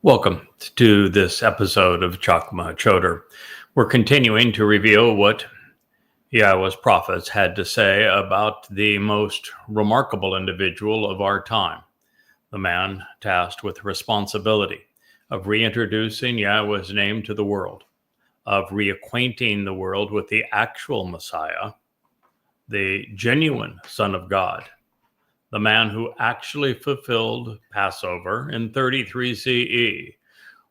Welcome to this episode of Chakmah, Choter. We're continuing to reveal what Yahowah's prophets had to say about the most remarkable individual of our time, the man tasked with the responsibility of reintroducing Yahowah's name to the world, of reacquainting the world with the actual Messiah, the genuine Son of God, the man who actually fulfilled Passover in 33 CE,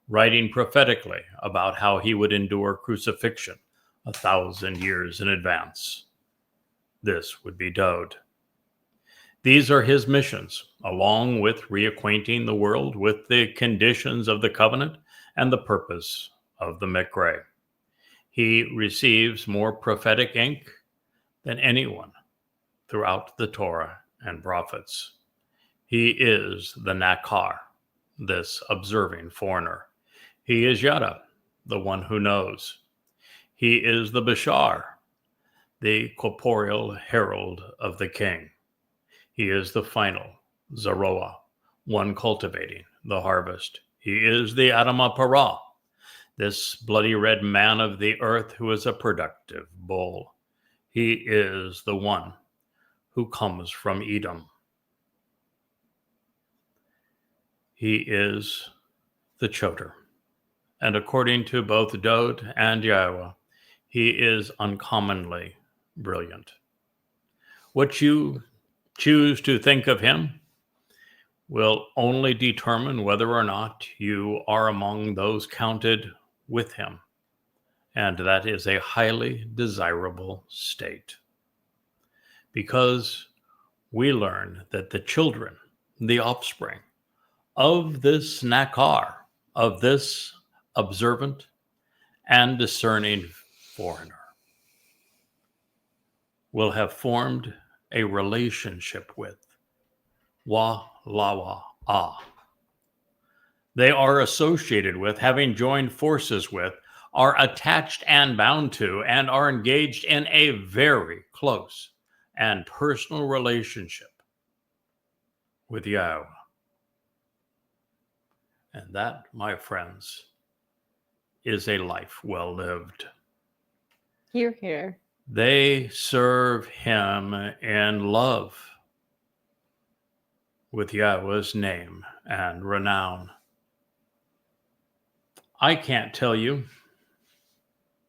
writing prophetically about how he would endure crucifixion 1,000 years in advance. This would be Dowd. These are his missions, along with reacquainting the world with the conditions of the covenant and the purpose of the Miqra'ey. He receives more prophetic ink than anyone throughout the Torah and prophets. He is the Nakar, this observing foreigner. He is Yada, the one who knows. He is the Bashar, the corporeal herald of the king. He is the final Zeroah, one cultivating the harvest. He is the Adamah Parah, this bloody red man of the earth who is a productive bull. He is the one who comes from Edom. He is the Choter. And according to both Dowd and Yahowah, he is uncommonly brilliant. What you choose to think of him will only determine whether or not you are among those counted with him. And that is a highly desirable state. Because we learn that the children, the offspring of this Nakar, of this observant and discerning foreigner, will have formed a relationship with Lawa. They are associated with, having joined forces with, are attached and bound to, and are engaged in a very close and personal relationship with Yahowah. And that, my friends, is a life well lived. Hear, hear. They serve him in love with Yahowah's name and renown. I can't tell you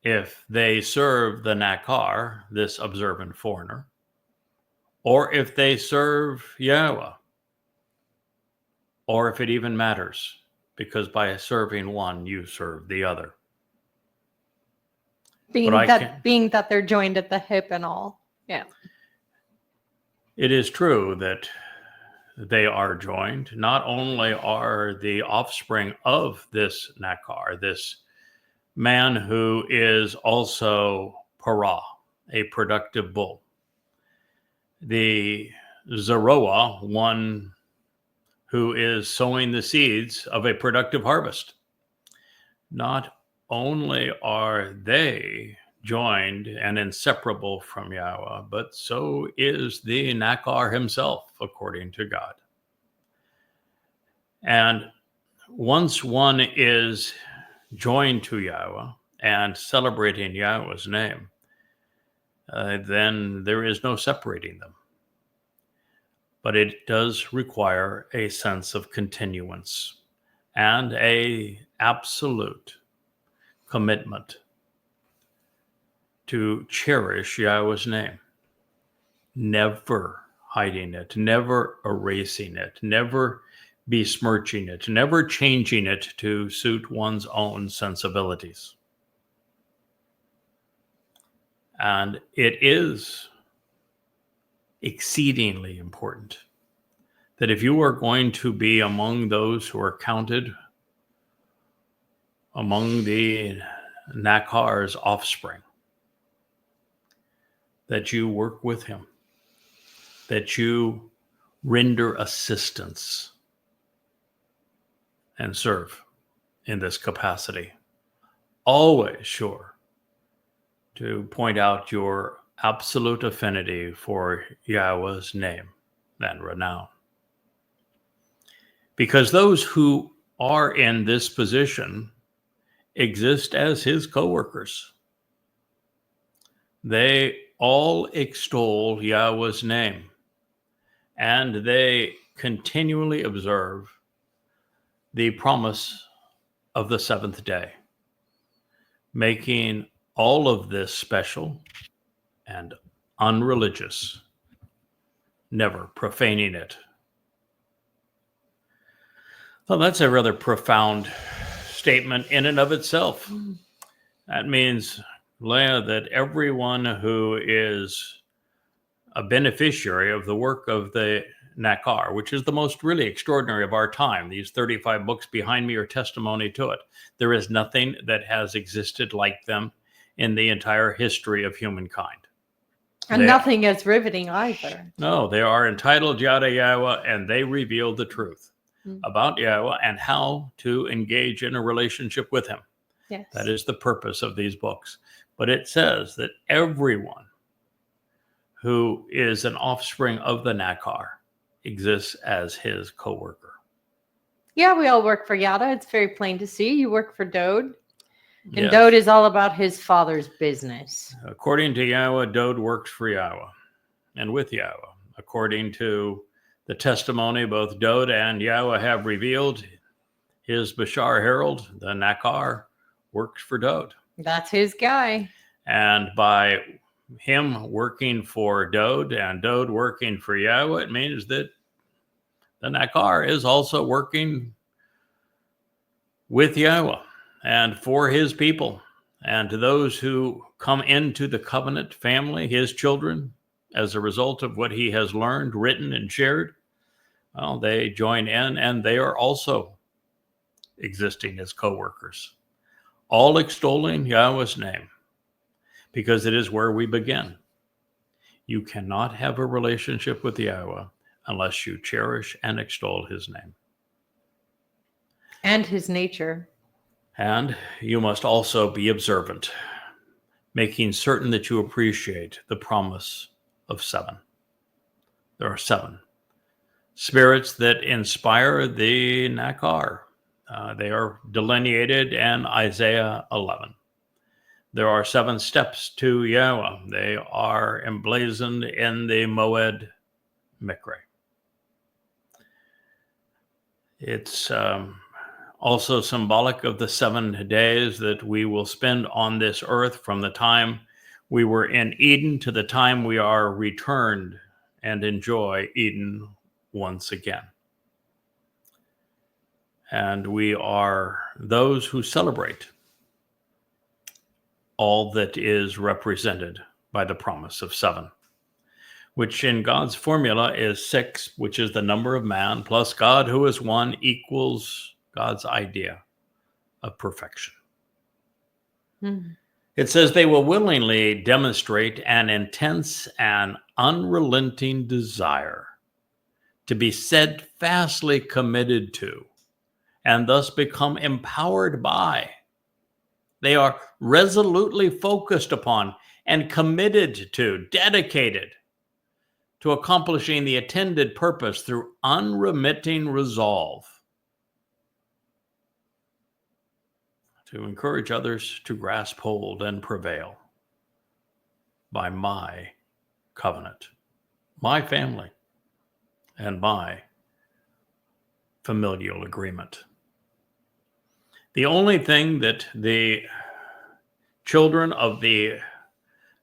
if they serve the Nakar, this observant foreigner, or if they serve Yahowah, or if it even matters, because by serving one, you serve the other. Being that they're joined at the hip and all. Yeah. It is true that they are joined. Not only are the offspring of this Nakar, this man who is also Parah, a productive bull, the Zeroah, one who is sowing the seeds of a productive harvest. Not only are they joined and inseparable from Yahowah, but so is the Nakar himself, according to God. And once one is joined to Yahowah and celebrating Yahowah's name, then there is no separating them. But it does require a sense of continuance and an absolute commitment to cherish Yahowah's name, never hiding it, never erasing it, never besmirching it, never changing it to suit one's own sensibilities. And it is exceedingly important that if you are going to be among those who are counted among the Nakar's offspring, that you work with him, that you render assistance and serve in this capacity. Always sure to point out your absolute affinity for Yahowah's name and renown. Because those who are in this position exist as his co-workers. They all extol Yahweh's name, and they continually observe the promise of the seventh day, making all of this special and unreligious, never profaning it. Well, that's a rather profound statement in and of itself. That means, Leah, that everyone who is a beneficiary of the work of the Nakar, which is the most really extraordinary of our time, these 35 books behind me are testimony to it. There is nothing that has existed like them in the entire history of humankind. And nothing is riveting either. No, they are entitled Yahowah, and they reveal the truth about Yahweh and how to engage in a relationship with him. Yes. That is the purpose of these books. But it says that everyone who is an offspring of the Nakar exists as his co-worker. Yeah, we all work for Yada. It's very plain to see. You work for Dowd. And Yes. Dowd is all about his father's business. According to Yahweh, Dowd works for Yahweh and with Yahweh. According to the testimony both Dowd and Yahweh have revealed, his Bashar Herald, the Nakar, works for Dowd. That's his guy. And by him working for Dowd and Dowd working for Yahweh, it means that the Nakar is also working with Yahweh and for his people. And to those who come into the covenant family, his children, as a result of what he has learned, written, and shared, well, they join in, and they are also existing as co-workers, all extolling Yahweh's name, because it is where we begin. You cannot have a relationship with Yahweh unless you cherish and extol his name. And his nature. And you must also be observant, making certain that you appreciate the promise of 7. There are 7 spirits that inspire the Nakar. They are delineated in Isaiah 11. There are 7 steps to Yahweh. They are emblazoned in the Mow'ed Miqra'ey. It's also symbolic of the 7 days that we will spend on this earth from the time we were in Eden to the time we are returned and enjoy Eden once again. And we are those who celebrate all that is represented by the promise of 7, which in God's formula is 6, which is the number of man, plus God, who is 1, equals God's idea of perfection. It says they will willingly demonstrate an intense and unrelenting desire to be steadfastly committed to, and thus become empowered by. They are resolutely focused upon and committed to, dedicated to accomplishing the intended purpose through unremitting resolve to encourage others to grasp hold and prevail by my covenant, my family, and my familial agreement. The only thing that the children of the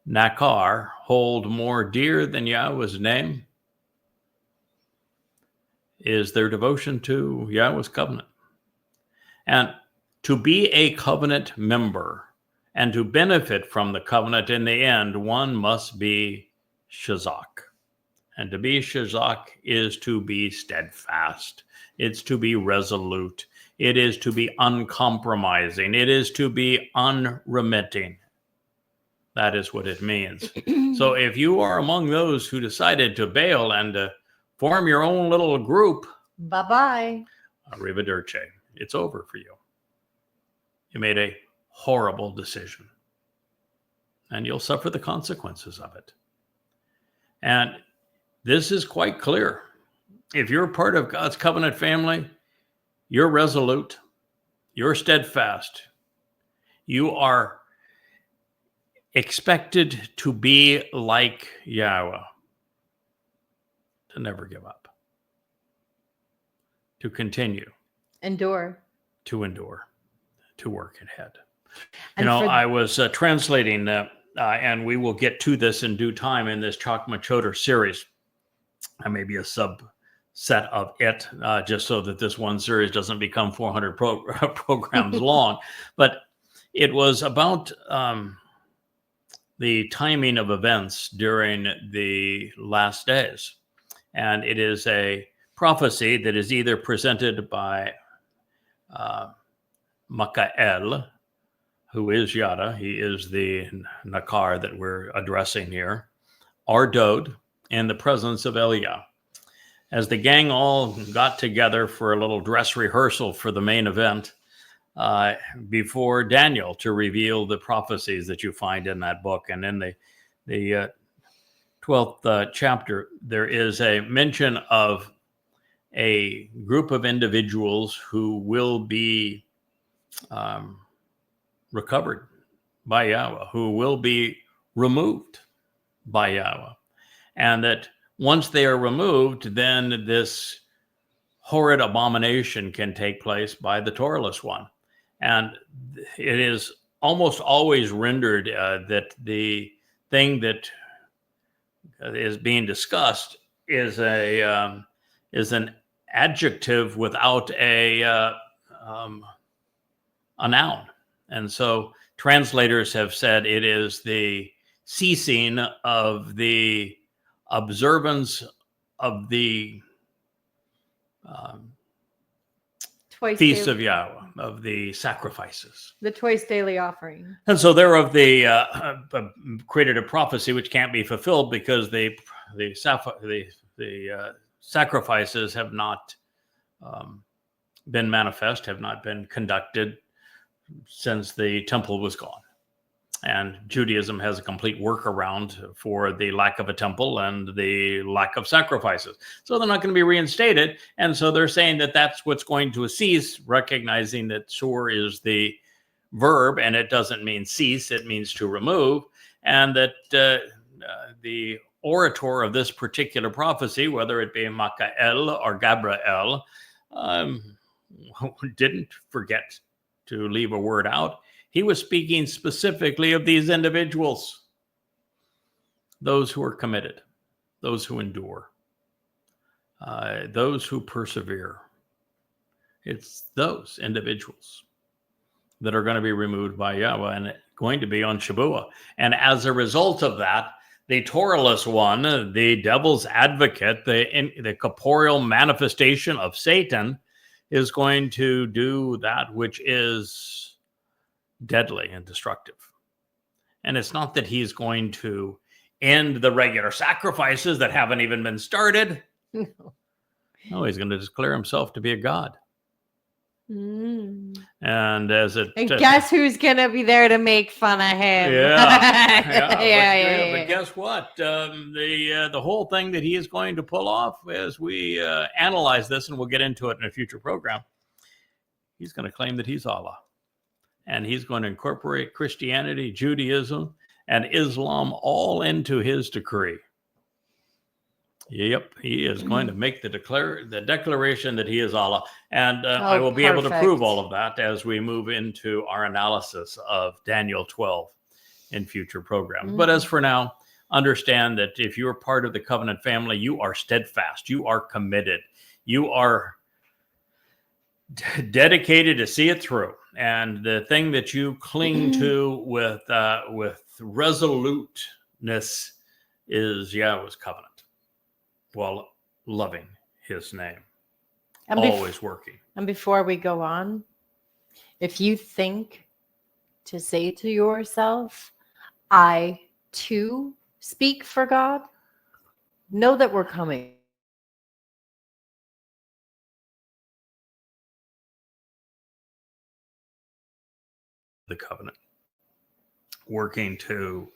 Nakar hold more dear than Yahweh's name is their devotion to Yahweh's covenant. And to be a covenant member and to benefit from the covenant in the end, one must be Shazak. And to be Shazak is to be steadfast. It's to be resolute. It is to be uncompromising. It is to be unremitting. That is what it means. So if you are among those who decided to bail and to form your own little group, bye-bye. Arrivederci. It's over for you. You made a horrible decision, and you'll suffer the consequences of it. And this is quite clear. If you're part of God's covenant family, you're resolute, you're steadfast, you are expected to be like Yahowah, to never give up, to continue, Endure. to endure, to work ahead. And I was translating, and we will get to this in due time in this Chakmah Choter series. Maybe a subset of it, just so that this one series doesn't become 400 programs long. But it was about the timing of events during the last days. And it is a prophecy that is either presented by Miqra'ey, who is Yada, he is the Nakar that we're addressing here, or Dowd, in the presence of Eliah. As the gang all got together for a little dress rehearsal for the main event before Daniel to reveal the prophecies that you find in that book. And in the 12th chapter, there is a mention of a group of individuals who will be recovered by Yahowah, who will be removed by Yahowah. And that once they are removed, then this horrid abomination can take place by the Torahless one. And it is almost always rendered that the thing that is being discussed is an adjective without a noun. And so translators have said it is the ceasing of the observance of the feast of Yahowah, of the sacrifices. The twice daily offering. And so they're of the created a prophecy which can't be fulfilled because the sacrifices have not been manifest, have not been conducted since the temple was gone. And Judaism has a complete workaround for the lack of a temple and the lack of sacrifices. So they're not going to be reinstated. And so they're saying that that's what's going to cease, recognizing that sur is the verb and it doesn't mean cease, it means to remove. And that the orator of this particular prophecy, whether it be Miqra'ey or Gabriel, didn't forget to leave a word out. He was speaking specifically of these individuals, those who are committed, those who endure, those who persevere. It's those individuals that are going to be removed by Yahowah and going to be on Shabbat. And as a result of that, the Torahless one, the devil's advocate, the corporeal manifestation of Satan, is going to do that which is deadly and destructive. And it's not that he's going to end the regular sacrifices that haven't even been started. No, he's going to declare himself to be a god. And guess who's going to be there to make fun of him? But guess what? The whole thing that he is going to pull off as we analyze this, and we'll get into it in a future program, he's going to claim that he's Allah. And he's going to incorporate Christianity, Judaism, and Islam all into his decree. Yep, he is going to make the declaration that he is Allah. And I will be able to prove all of that as we move into our analysis of Daniel 12 in future programs. But as for now, understand that if you're part of the covenant family, you are steadfast, you are committed, you are dedicated to see it through. And the thing that you cling to with resoluteness is Yahweh's covenant, while loving his name, and always working. And before we go on, if you think to say to yourself, I too speak for God, know that we're coming. The covenant, working to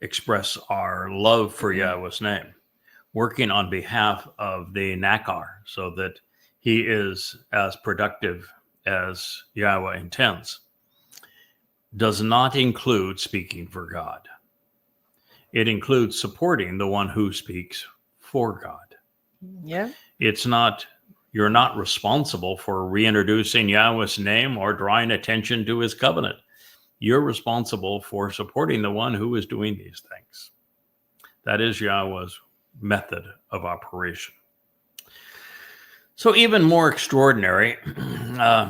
express our love for Yahweh's name, working on behalf of the Nakar, so that he is as productive as Yahowah intends, does not include speaking for God. It includes supporting the one who speaks for God. Yeah. It's not, you're not responsible for reintroducing Yahweh's name or drawing attention to his covenant. You're responsible for supporting the one who is doing these things. That is Yahweh's method of operation. So even more extraordinary,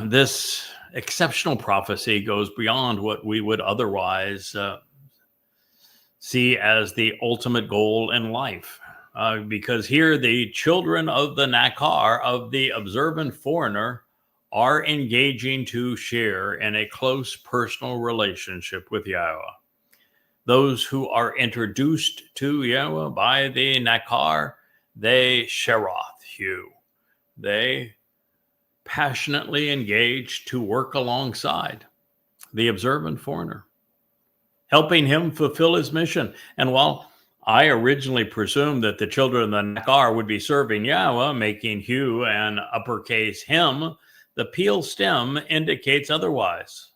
this exceptional prophecy goes beyond what we would otherwise see as the ultimate goal in life. Because here the children of the Nakar, of the observant foreigner, are engaging to share in a close personal relationship with Yahowah. Those who are introduced to Yahowah by the Nakar, they sheroth you. They passionately engage to work alongside the observant foreigner, helping him fulfill his mission. And while I originally presumed that the children of the Nakar would be serving Yahowah, making Hu an uppercase him, the Peel stem indicates otherwise,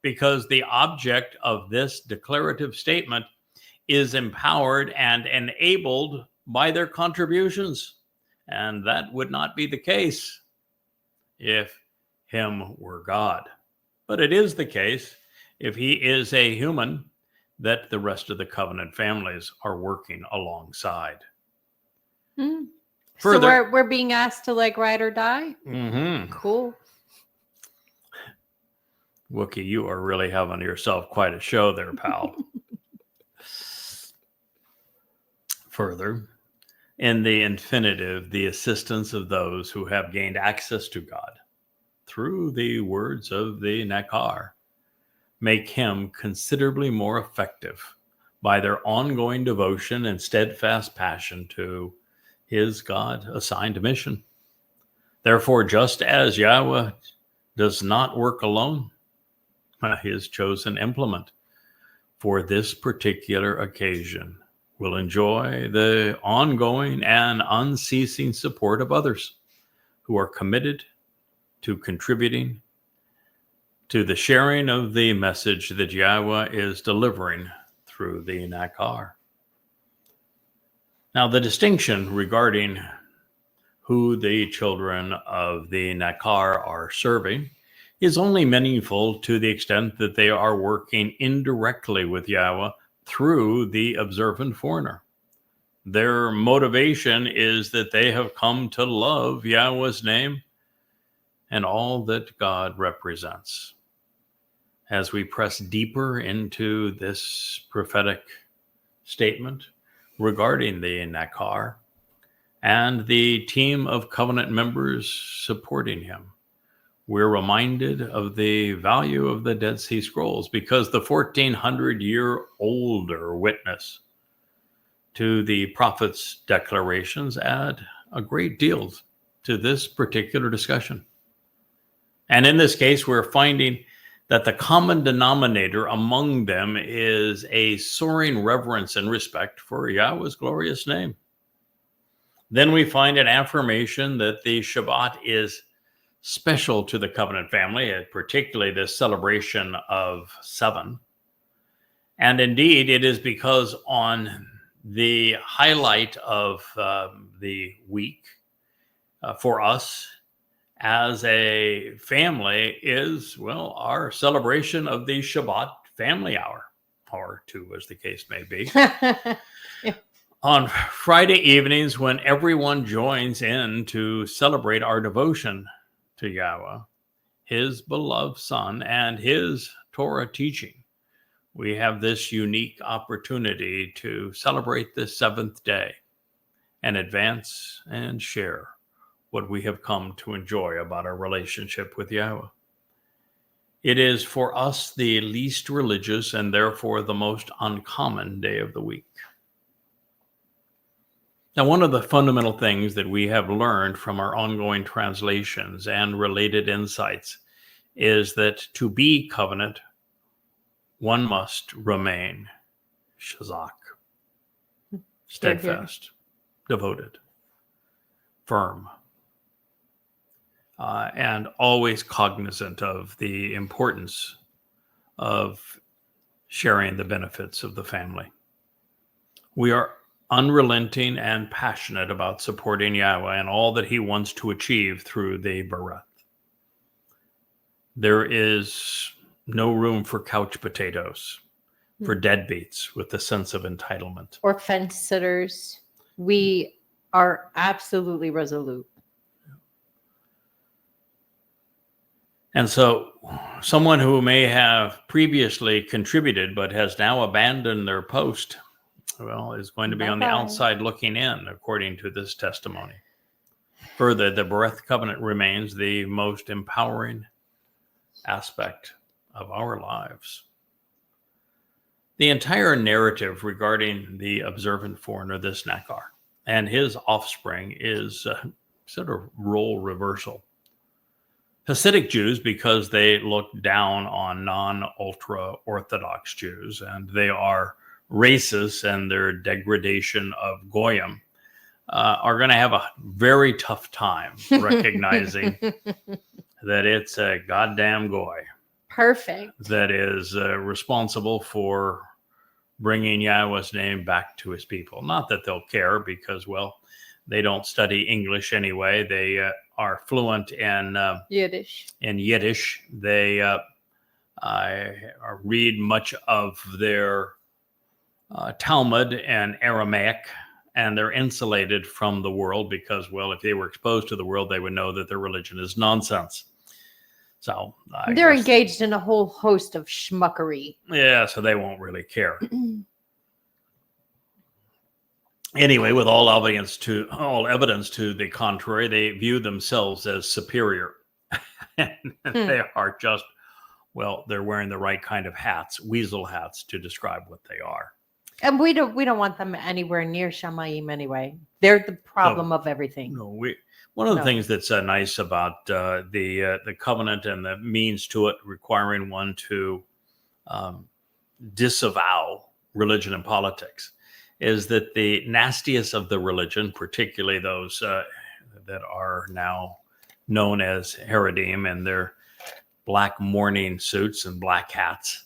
because the object of this declarative statement is empowered and enabled by their contributions. And that would not be the case if him were God. But it is the case if he is a human that the rest of the covenant families are working alongside. Further, so we're being asked to like ride or die? Mm-hmm. Cool. Wookie, you are really having yourself quite a show there, pal. Further, in the infinitive, the assistance of those who have gained access to God through the words of the Nakar make him considerably more effective by their ongoing devotion and steadfast passion to his God-assigned mission. Therefore, just as Yahowah does not work alone, his chosen implement for this particular occasion will enjoy the ongoing and unceasing support of others who are committed to contributing to the sharing of the message that Yahowah is delivering through the Nakar. Now, the distinction regarding who the children of the Nakar are serving is only meaningful to the extent that they are working indirectly with Yahowah through the observant foreigner. Their motivation is that they have come to love Yahowah's name and all that God represents. As we press deeper into this prophetic statement regarding the Nakar and the team of covenant members supporting him, we're reminded of the value of the Dead Sea Scrolls, because the 1,400-year-older witness to the prophet's declarations add a great deal to this particular discussion. And in this case, we're finding that the common denominator among them is a soaring reverence and respect for Yahweh's glorious name. Then we find an affirmation that the Shabbat is special to the covenant family, particularly this celebration of 7. And indeed, it is because on the highlight of the week for us as a family is, well, our celebration of the Shabbat family hour, or 2 as the case may be. Yeah. On Friday evenings, when everyone joins in to celebrate our devotion to Yahowah, his beloved Son, and his Torah teaching, we have this unique opportunity to celebrate this 7th day and advance and share what we have come to enjoy about our relationship with Yahowah. It is for us the least religious and therefore the most uncommon day of the week. Now, one of the fundamental things that we have learned from our ongoing translations and related insights is that to be covenant, one must remain shazak, steadfast, devoted, firm, and always cognizant of the importance of sharing the benefits of the family. We are unrelenting and passionate about supporting Yahowah and all that he wants to achieve through the Bereth. There is no room for couch potatoes, for deadbeats with the sense of entitlement. Or fence sitters. We are absolutely resolute. And so someone who may have previously contributed but has now abandoned their post, well, is going to be on the outside looking in, according to this testimony. Further, the Bereth covenant remains the most empowering aspect of our lives. The entire narrative regarding the observant foreigner, this Nakar, and his offspring is sort of role reversal. Hasidic Jews, because they look down on non-ultra Orthodox Jews, and they are racist and their degradation of Goyim, are going to have a very tough time recognizing that it's a goddamn Goy. Perfect. That is responsible for bringing Yahowah's name back to his people. Not that they'll care because, well, they don't study English anyway. They are fluent in Yiddish. They read much of their Talmud and Aramaic, and they're insulated from the world because, well, if they were exposed to the world, they would know that their religion is nonsense. So they're engaged in a whole host of schmuckery. Yeah, so they won't really care. Anyway, with all evidence to the contrary, they view themselves as superior. And they are just, well, they're wearing the right kind of hats, weasel hats, to describe what they are. And we don't want them anywhere near Shamayim anyway. They're the problem of everything. No, one of the things that's nice about the covenant and the means to it, requiring one to disavow religion and politics, is that the nastiest of the religion, particularly those that are now known as Haredim and their black mourning suits and black hats,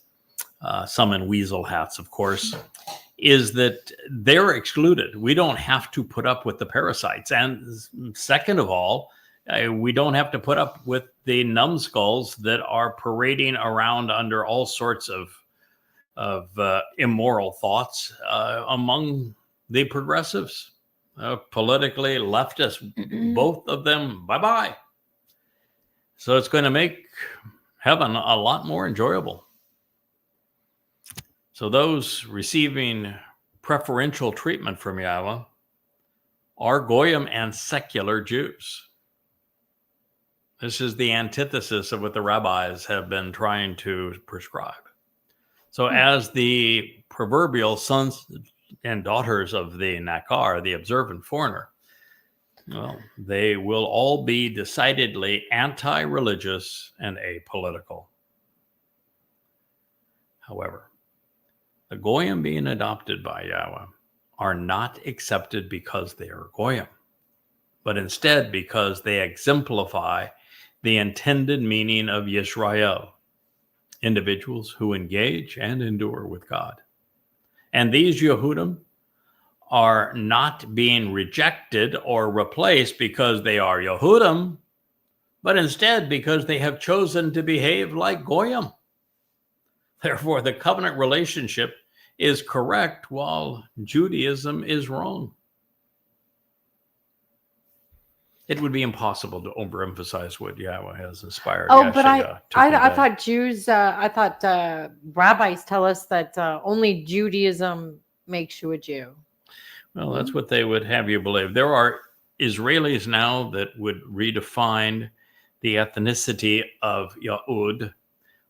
some in weasel hats, of course, is that they're excluded. We don't have to put up with the parasites. And second of all, we don't have to put up with the numbskulls that are parading around under all sorts of immoral thoughts among the progressives, politically leftists, both of them, bye-bye. So it's going to make heaven a lot more enjoyable. So those receiving preferential treatment from Yahowah are Goyim and secular Jews. This is the antithesis of what the rabbis have been trying to prescribe. So as the proverbial sons and daughters of the Nakar, the observant foreigner, well, they will all be decidedly anti-religious and apolitical. However, the Goyim being adopted by Yahowah are not accepted because they are Goyim, but instead because they exemplify the intended meaning of Yisrael, individuals who engage and endure with God. And these Yehudim are not being rejected or replaced because they are Yehudim, but instead because they have chosen to behave like Goyim. Therefore, the covenant relationship is correct while Judaism is wrong. It would be impossible to overemphasize what Yahowah has inspired. Oh, but I thought rabbis tell us that only Judaism makes you a Jew. Well, that's what they would have you believe. There are Israelis now that would redefine the ethnicity of Yahud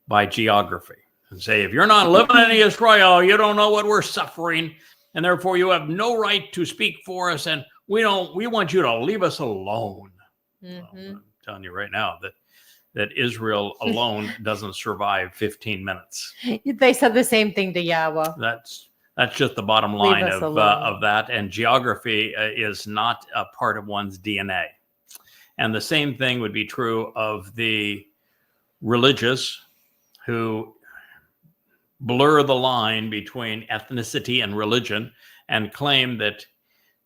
by geography and say, if you're not living in Israel, you don't know what we're suffering, and therefore you have no right to speak for us, and we want you to leave us alone. Well, I'm telling you right now that Israel alone doesn't survive 15 minutes. They said the same thing to Yahowah. That's just the bottom line of that. And geography is not a part of one's DNA. And the same thing would be true of the religious who blur the line between ethnicity and religion and claim that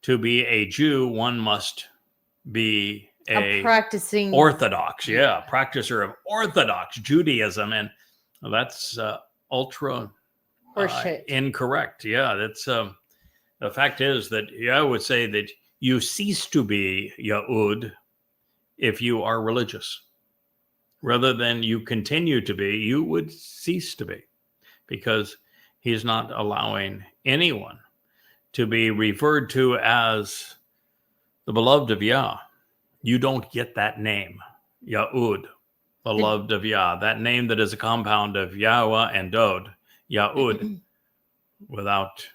to be a Jew, one must be a practicing Orthodox, practicer of Orthodox Judaism. And that's ultra incorrect. Yeah, that's the fact is that I would say that you cease to be Yahud if you are religious. Rather than you continue to be, you would cease to be, because he's not allowing anyone to be referred to as the beloved of Yah. You don't get that name, Yahud, beloved of Yah, that name that is a compound of Yahowah and Dowd, Yahud, without.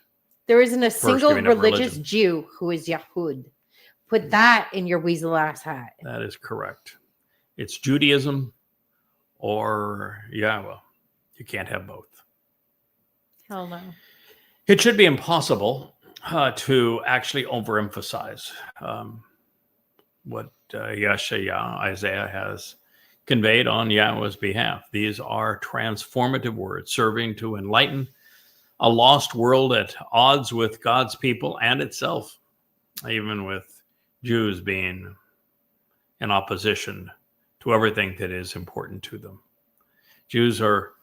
There isn't a single religious Jew who is Yahud. Put that in your weasel ass hat. That is correct. It's Judaism or Yahowah. You can't have both. Hell no. It should be impossible to actually overemphasize what Isaiah has conveyed on Yahweh's behalf. These are transformative words serving to enlighten a lost world at odds with God's people and itself, even with Jews being in opposition to everything that is important to them. Jews are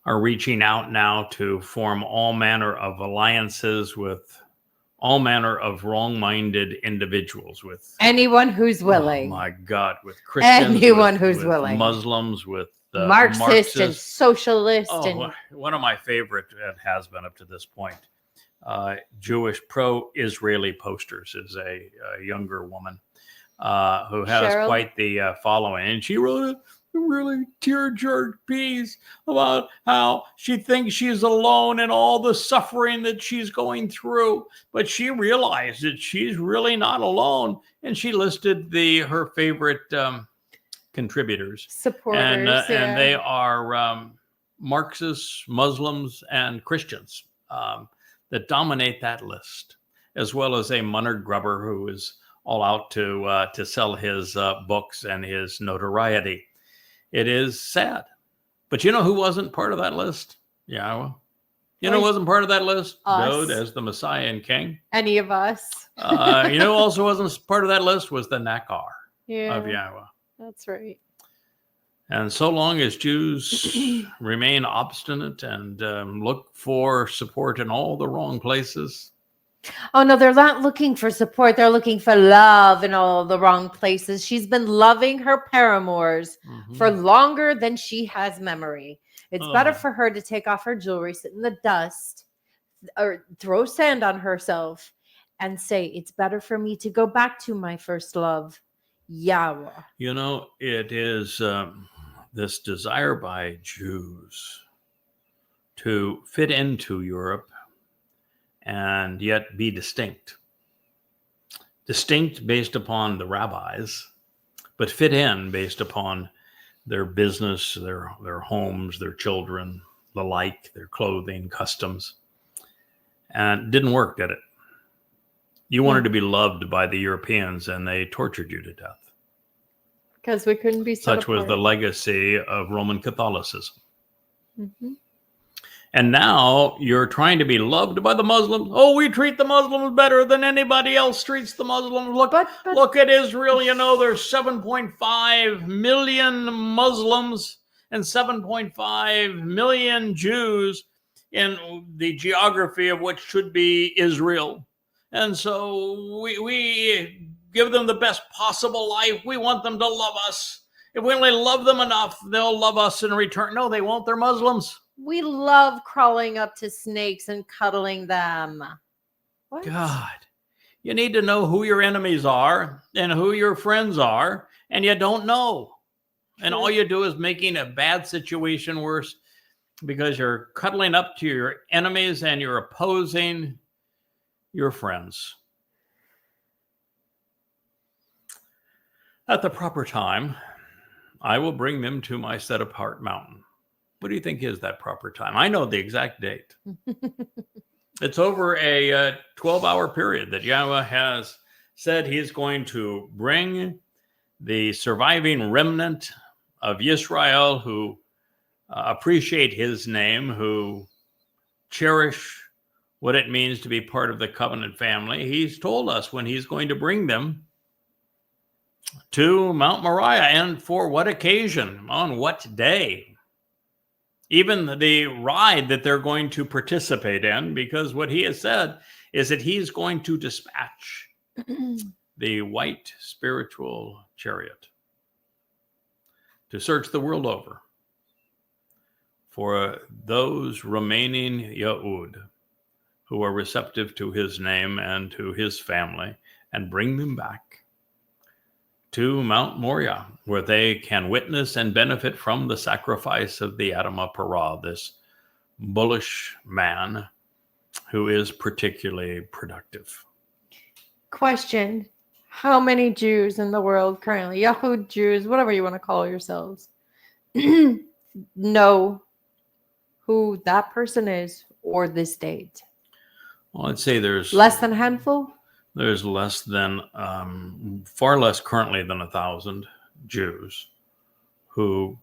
reaching out now to form all manner of alliances with all manner of wrong-minded individuals, with anyone who's willing. Oh my God, with Christians, who's willing, Muslims, with Marxists and socialists. And one of my favorite, and has been up to this point, Jewish pro-Israeli posters, is a younger woman who has Cheryl? quite the following, and she wrote a really tear-jerked piece about how she thinks she's alone in all the suffering that she's going through, but she realized that she's really not alone, and she listed her favorite contributors, supporters, and they are Marxists, Muslims, and Christians that dominate that list, as well as a Munard Grubber who is all out to sell his books and his notoriety. It is sad. But you know who wasn't part of that list? Yahowah. You know who wasn't part of that list? Dowd as the Messiah and King. Any of us. You know who also wasn't part of that list? Was the Nakar of Yahowah. That's right. And so long as Jews remain obstinate and look for support in all the wrong places. Oh, no, they're not looking for support. They're looking for love in all the wrong places. She's been loving her paramours for longer than she has memory. It's better for her to take off her jewelry, sit in the dust, or throw sand on herself and say, it's better for me to go back to my first love, Yahowah. You know, it is this desire by Jews to fit into Europe and yet be distinct. Distinct based upon the rabbis, but fit in based upon their business, their homes, their children, the like, their clothing, customs. And it didn't work, did it? You wanted to be loved by the Europeans, and they tortured you to death. Because we couldn't be Such was the legacy of Roman Catholicism. Mm-hmm. And now you're trying to be loved by the Muslims. Oh, we treat the Muslims better than anybody else treats the Muslims. Look at Israel. You know, there's 7.5 million Muslims and 7.5 million Jews in the geography of what should be Israel. And so we give them the best possible life. We want them to love us. If we only love them enough, they'll love us in return. No, they won't. They're Muslims. We love crawling up to snakes and cuddling them. What? God, you need to know who your enemies are and who your friends are, and you don't know. And all you do is making a bad situation worse because you're cuddling up to your enemies and you're opposing your friends. At the proper time, I will bring them to my set-apart mountain. What do you think is that proper time? I know the exact date. It's over a 12-hour period that Yahowah has said he's going to bring the surviving remnant of Israel who appreciate his name, who cherish what it means to be part of the covenant family. He's told us when he's going to bring them to Mount Moriah, and for what occasion, on what day. Even the ride that they're going to participate in, because what he has said is that he's going to dispatch the white spiritual chariot to search the world over for those remaining Yahowah who are receptive to his name and to his family, and bring them back to Mount Moriah, where they can witness and benefit from the sacrifice of the Adamah Parah, this bullish man who is particularly productive. Question: how many Jews in the world currently, Yahoo Jews, whatever you want to call yourselves, know who that person is or this date? Well, I'd say there's less than a handful. There's less than, far less currently than 1,000 Jews who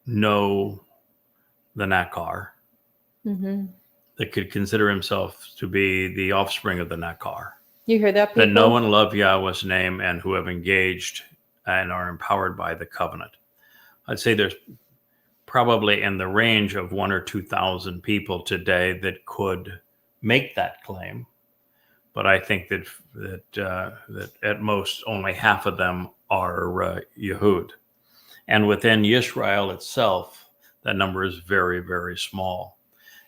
know the Nakar, that could consider himself to be the offspring of the Nakar. You hear that, people? That know and love Yahweh's name and who have engaged and are empowered by the covenant. I'd say there's probably in the range of 1,000 or 2,000 people today that could make that claim. But I think that at most only half of them are Yehud. And within Israel itself, that number is very, very small.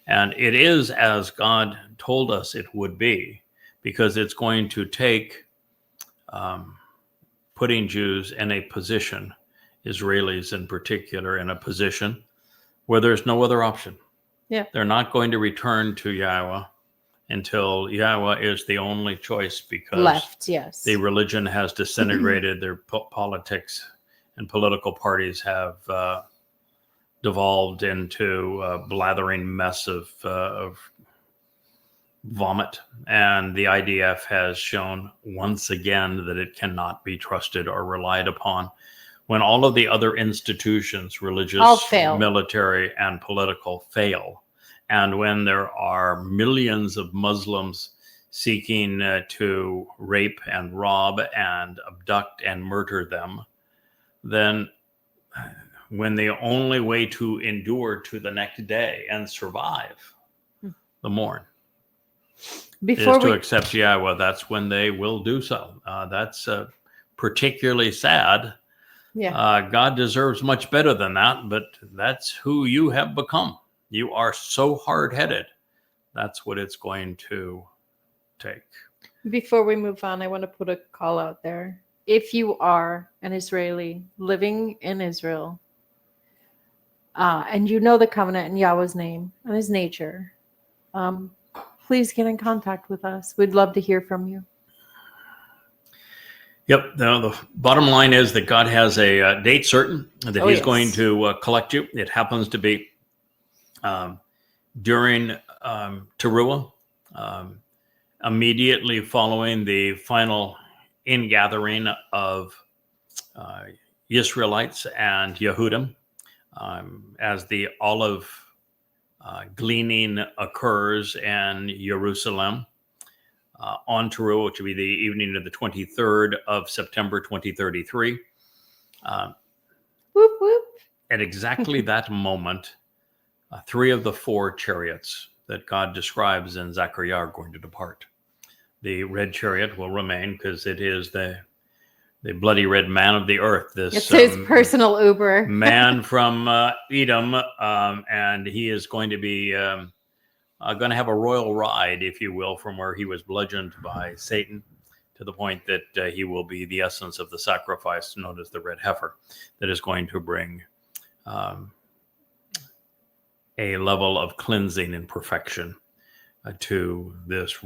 And it is as God told us it would be, because it's going to take putting Jews in a position, Israelis in particular, in a position where there's no other option. Yeah. They're not going to return to Yahowah until Yahowah is the only choice, because left, yes, the religion has disintegrated. Their politics and political parties have devolved into a blathering mess of vomit. And the IDF has shown once again that it cannot be trusted or relied upon when all of the other institutions, religious, military, and political, fail. And when there are millions of Muslims seeking to rape and rob and abduct and murder them, then when the only way to endure to the next day and survive the morn is to accept Yahowah, that's when they will do so. That's particularly sad. Yeah. God deserves much better than that, but that's who you have become. You are so hard-headed. That's what it's going to take. Before we move on, I want to put a call out there. If you are an Israeli living in Israel, and you know the covenant in Yahweh's name and his nature, please get in contact with us. We'd love to hear from you. Yep. The bottom line is that God has a date certain that he's going to collect you. It happens to be during Teruah, immediately following the final ingathering of Israelites and Yehudim, as the olive gleaning occurs in Jerusalem on Teruah, which will be the evening of the 23rd of September 2033. Whoop, whoop. At exactly that moment, 3 of the 4 chariots that God describes in Zechariah are going to depart. The red chariot will remain because it is the bloody red man of the earth. It's his personal Uber. Man from Edom, and he is going to be going to have a royal ride, if you will, from where he was bludgeoned by Satan to the point that he will be the essence of the sacrifice known as the red heifer that is going to bring a level of cleansing and perfection to this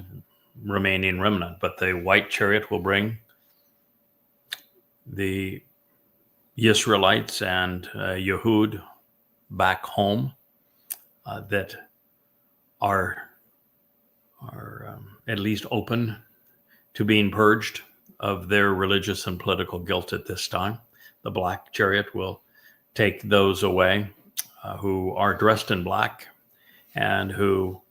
remaining remnant. But the white chariot will bring the Israelites and Yehud back home that are at least open to being purged of their religious and political guilt at this time. The black chariot will take those away who are dressed in black and who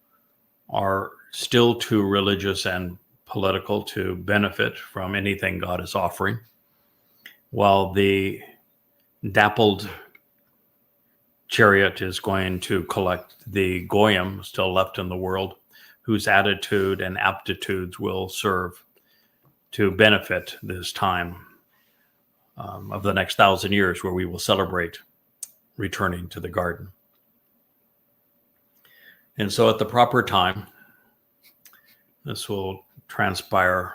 are still too religious and political to benefit from anything God is offering, while the dappled chariot is going to collect the Goyim still left in the world, whose attitude and aptitudes will serve to benefit this time of the next 1,000 years, where we will celebrate returning to the garden. And so at the proper time, this will transpire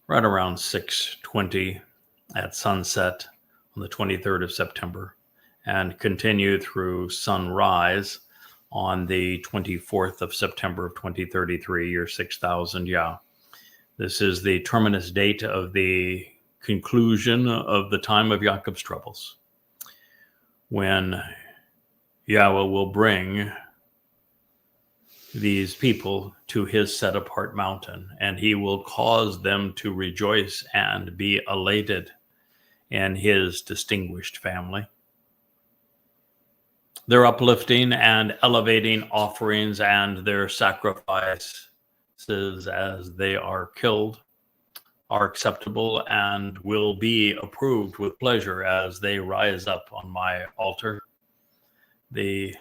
right around 6:20 at sunset on the 23rd of September and continue through sunrise on the 24th of September of 2033, year 6000. This is the terminus date of the conclusion of the time of Jacob's troubles, when Yahowah will bring these people to his set apart mountain, and he will cause them to rejoice and be elated in his distinguished family. Their uplifting and elevating offerings and their sacrifices as they are killed are acceptable and will be approved with pleasure as they rise up on my altar. The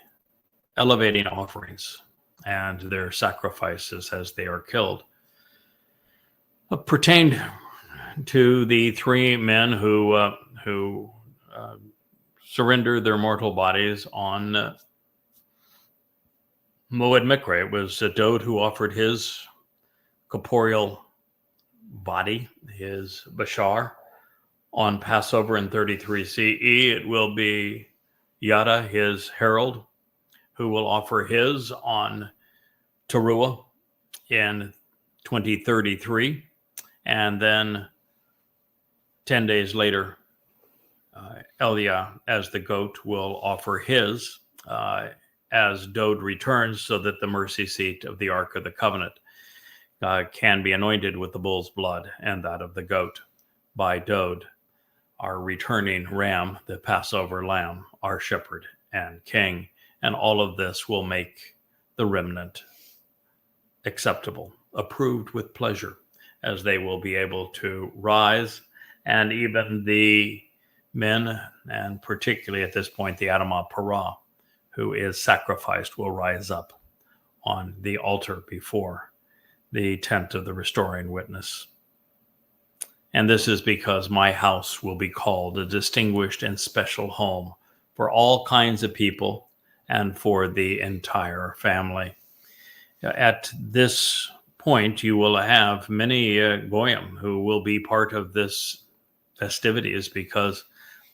elevating offerings and their sacrifices as they are killed pertained to the three men who surrendered their mortal bodies on Mow'ed Miqra'ey. It was Dowd who offered his corporeal body, his bashar, on Passover in 33 CE. It will be Yada, his herald, who will offer his on Teruah in 2033. And then 10 days later, Eliah, as the goat, will offer his as Dowd returns, so that the mercy seat of the Ark of the Covenant can be anointed with the bull's blood and that of the goat by Dowd, our returning ram, the Passover lamb, our shepherd and king. And all of this will make the remnant acceptable, approved with pleasure, as they will be able to rise. And even the men, and particularly at this point, the Adamah Parah, who is sacrificed, will rise up on the altar before the tent of the restoring witness. And this is because my house will be called a distinguished and special home for all kinds of people and for the entire family. At this point, you will have many Goyim who will be part of this festivities, because,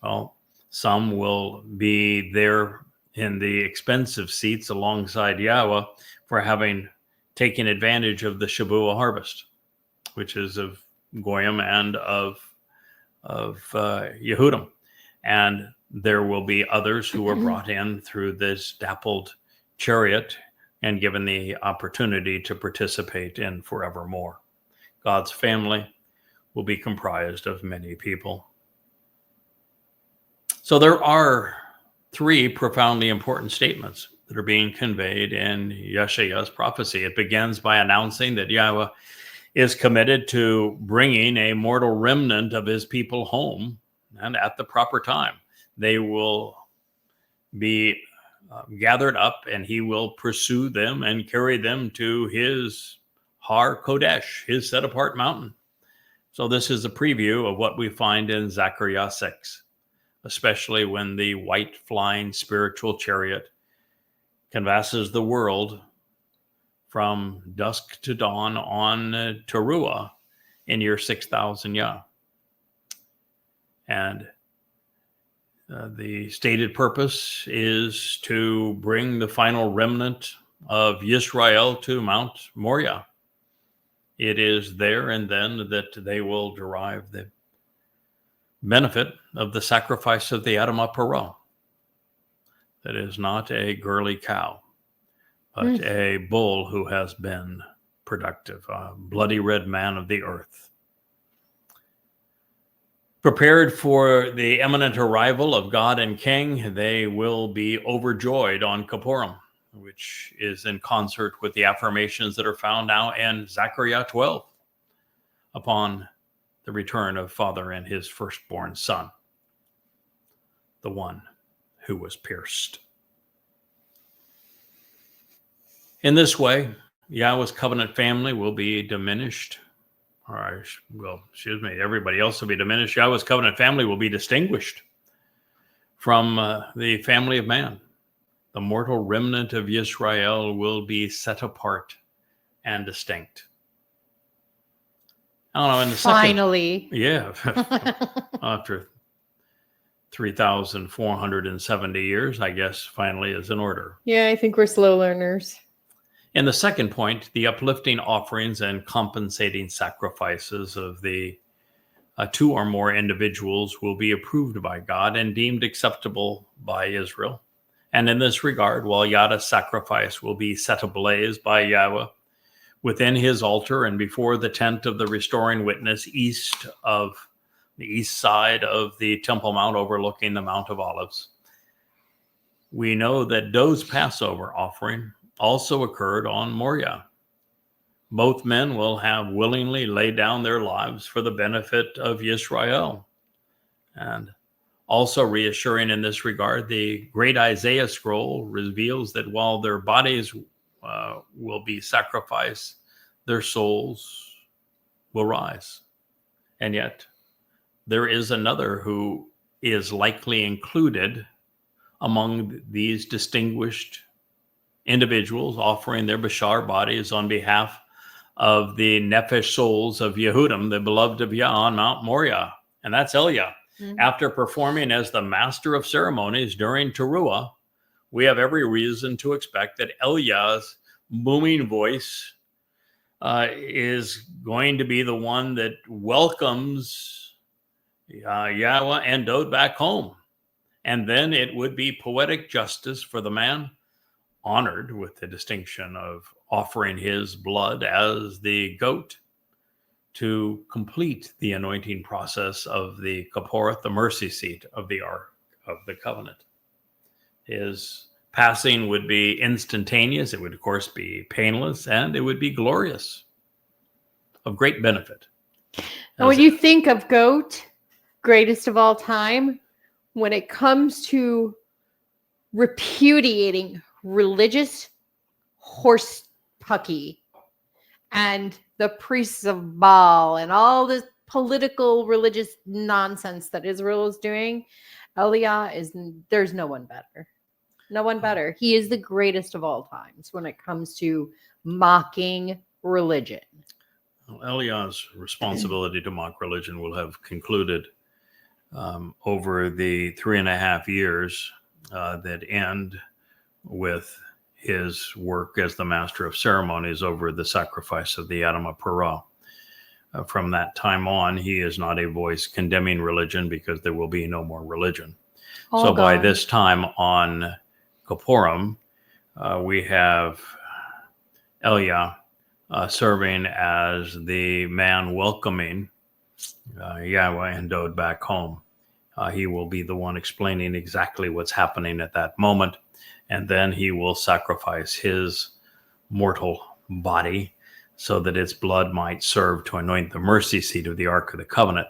well, some will be there in the expensive seats alongside Yahowah for having taken advantage of the Shavuot harvest, which is of Goyim and of Yehudim. And there will be others who are brought in through this dappled chariot and given the opportunity to participate in forevermore. God's family will be comprised of many people. So there are three profoundly important statements that are being conveyed in Yeshaya's prophecy. It begins by announcing that Yahowah is committed to bringing a mortal remnant of his people home, and at the proper time. They will be gathered up, and he will pursue them and carry them to his Har Kodesh, his set-apart mountain. So this is a preview of what we find in Zechariah 6, especially when the white flying spiritual chariot canvasses the world from dusk to dawn on Teruah in year 6000 Yah. And the stated purpose is to bring the final remnant of Yisrael to Mount Moriah. It is there and then that they will derive the benefit of the sacrifice of the Adamah Parah. That is not a girly cow, but a bull who has been productive, a bloody red man of the earth. Prepared for the imminent arrival of God and King, they will be overjoyed on Kippurim, which is in concert with the affirmations that are found now in Zechariah 12 upon the return of Father and his firstborn son, the one who was pierced. In this way, Yahweh's covenant family will be diminished. Everybody else will be diminished. Yahweh's covenant family will be distinguished from the family of man. The mortal remnant of Israel will be set apart and distinct. I don't know, in the Finally. After 3,470 years, I guess, finally is in order. Yeah, I think we're slow learners. In the second point, the uplifting offerings and compensating sacrifices of the two or more individuals will be approved by God and deemed acceptable by Israel. And in this regard, while Yahweh's sacrifice will be set ablaze by Yahweh within his altar and before the tent of the restoring witness east side of the Temple Mount overlooking the Mount of Olives, we know that Dowd's Passover offering also occurred on Moriah. Both men will have willingly laid down their lives for the benefit of Israel. And also reassuring in this regard, the great Isaiah scroll reveals that while their bodies will be sacrificed, their souls will rise. And yet, there is another who is likely included among these distinguished individuals offering their Bashar bodies on behalf of the Nefesh souls of Yehudim, the beloved of Yah, on Mount Moriah. And that's Eliah. Mm-hmm. After performing as the master of ceremonies during Teruah, we have every reason to expect that Eliah's booming voice is going to be the one that welcomes Yahowah and Dowd back home. And then it would be poetic justice for the man honored with the distinction of offering his blood as the goat to complete the anointing process of the Kipporeth, the mercy seat of the Ark of the Covenant. His passing would be instantaneous. It would, of course, be painless, and it would be glorious, of great benefit. And when you think of goat, greatest of all time, when it comes to repudiating religious horse pucky and the priests of Baal and all this political religious nonsense that Israel is doing, there's no one better. No one better. He is the greatest of all times when it comes to mocking religion. Well, Eliah's responsibility to mock religion will have concluded over the 3.5 years that end with his work as the master of ceremonies over the sacrifice of the Adam of Perah. From that time on, he is not a voice condemning religion because there will be no more religion. So by this time on Kippurim, we have Eliah serving as the man welcoming Yahowah and Dowd back home. He will be the one explaining exactly what's happening at that moment. And then he will sacrifice his mortal body so that its blood might serve to anoint the mercy seat of the Ark of the Covenant.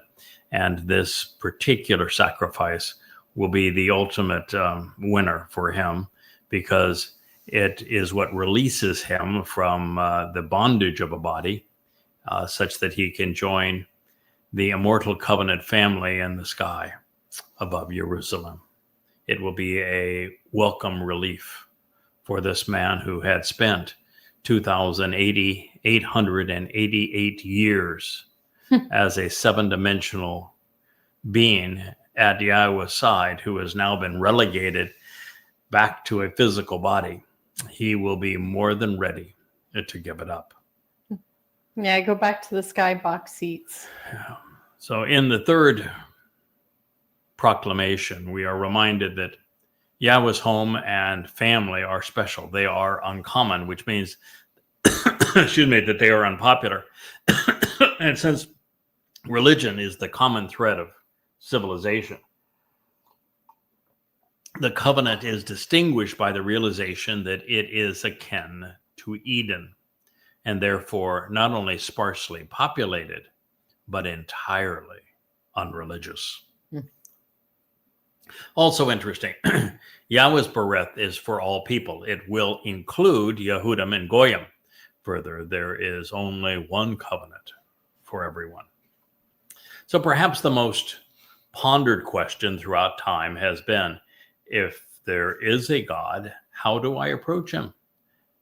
And this particular sacrifice will be the ultimate winner for him, because it is what releases him from the bondage of a body, such that he can join the immortal covenant family in the sky above Jerusalem. It will be a welcome relief for this man who had spent 888 years as a seven-dimensional being at Yahowah's side, who has now been relegated back to a physical body. He will be more than ready to give it up. Yeah, go back to the skybox seats. Yeah. So in the third proclamation, we are reminded that Yahowah's home and family are special. They are uncommon, which means, that they are unpopular. And since religion is the common thread of civilization. The covenant is distinguished by the realization that it is akin to Eden, and therefore not only sparsely populated, but entirely unreligious. Also interesting, Yahweh's berith is for all people. It will include Yehudim and Goyim. Further, there is only one covenant for everyone. So perhaps the most pondered question throughout time has been, if there is a God, how do I approach him?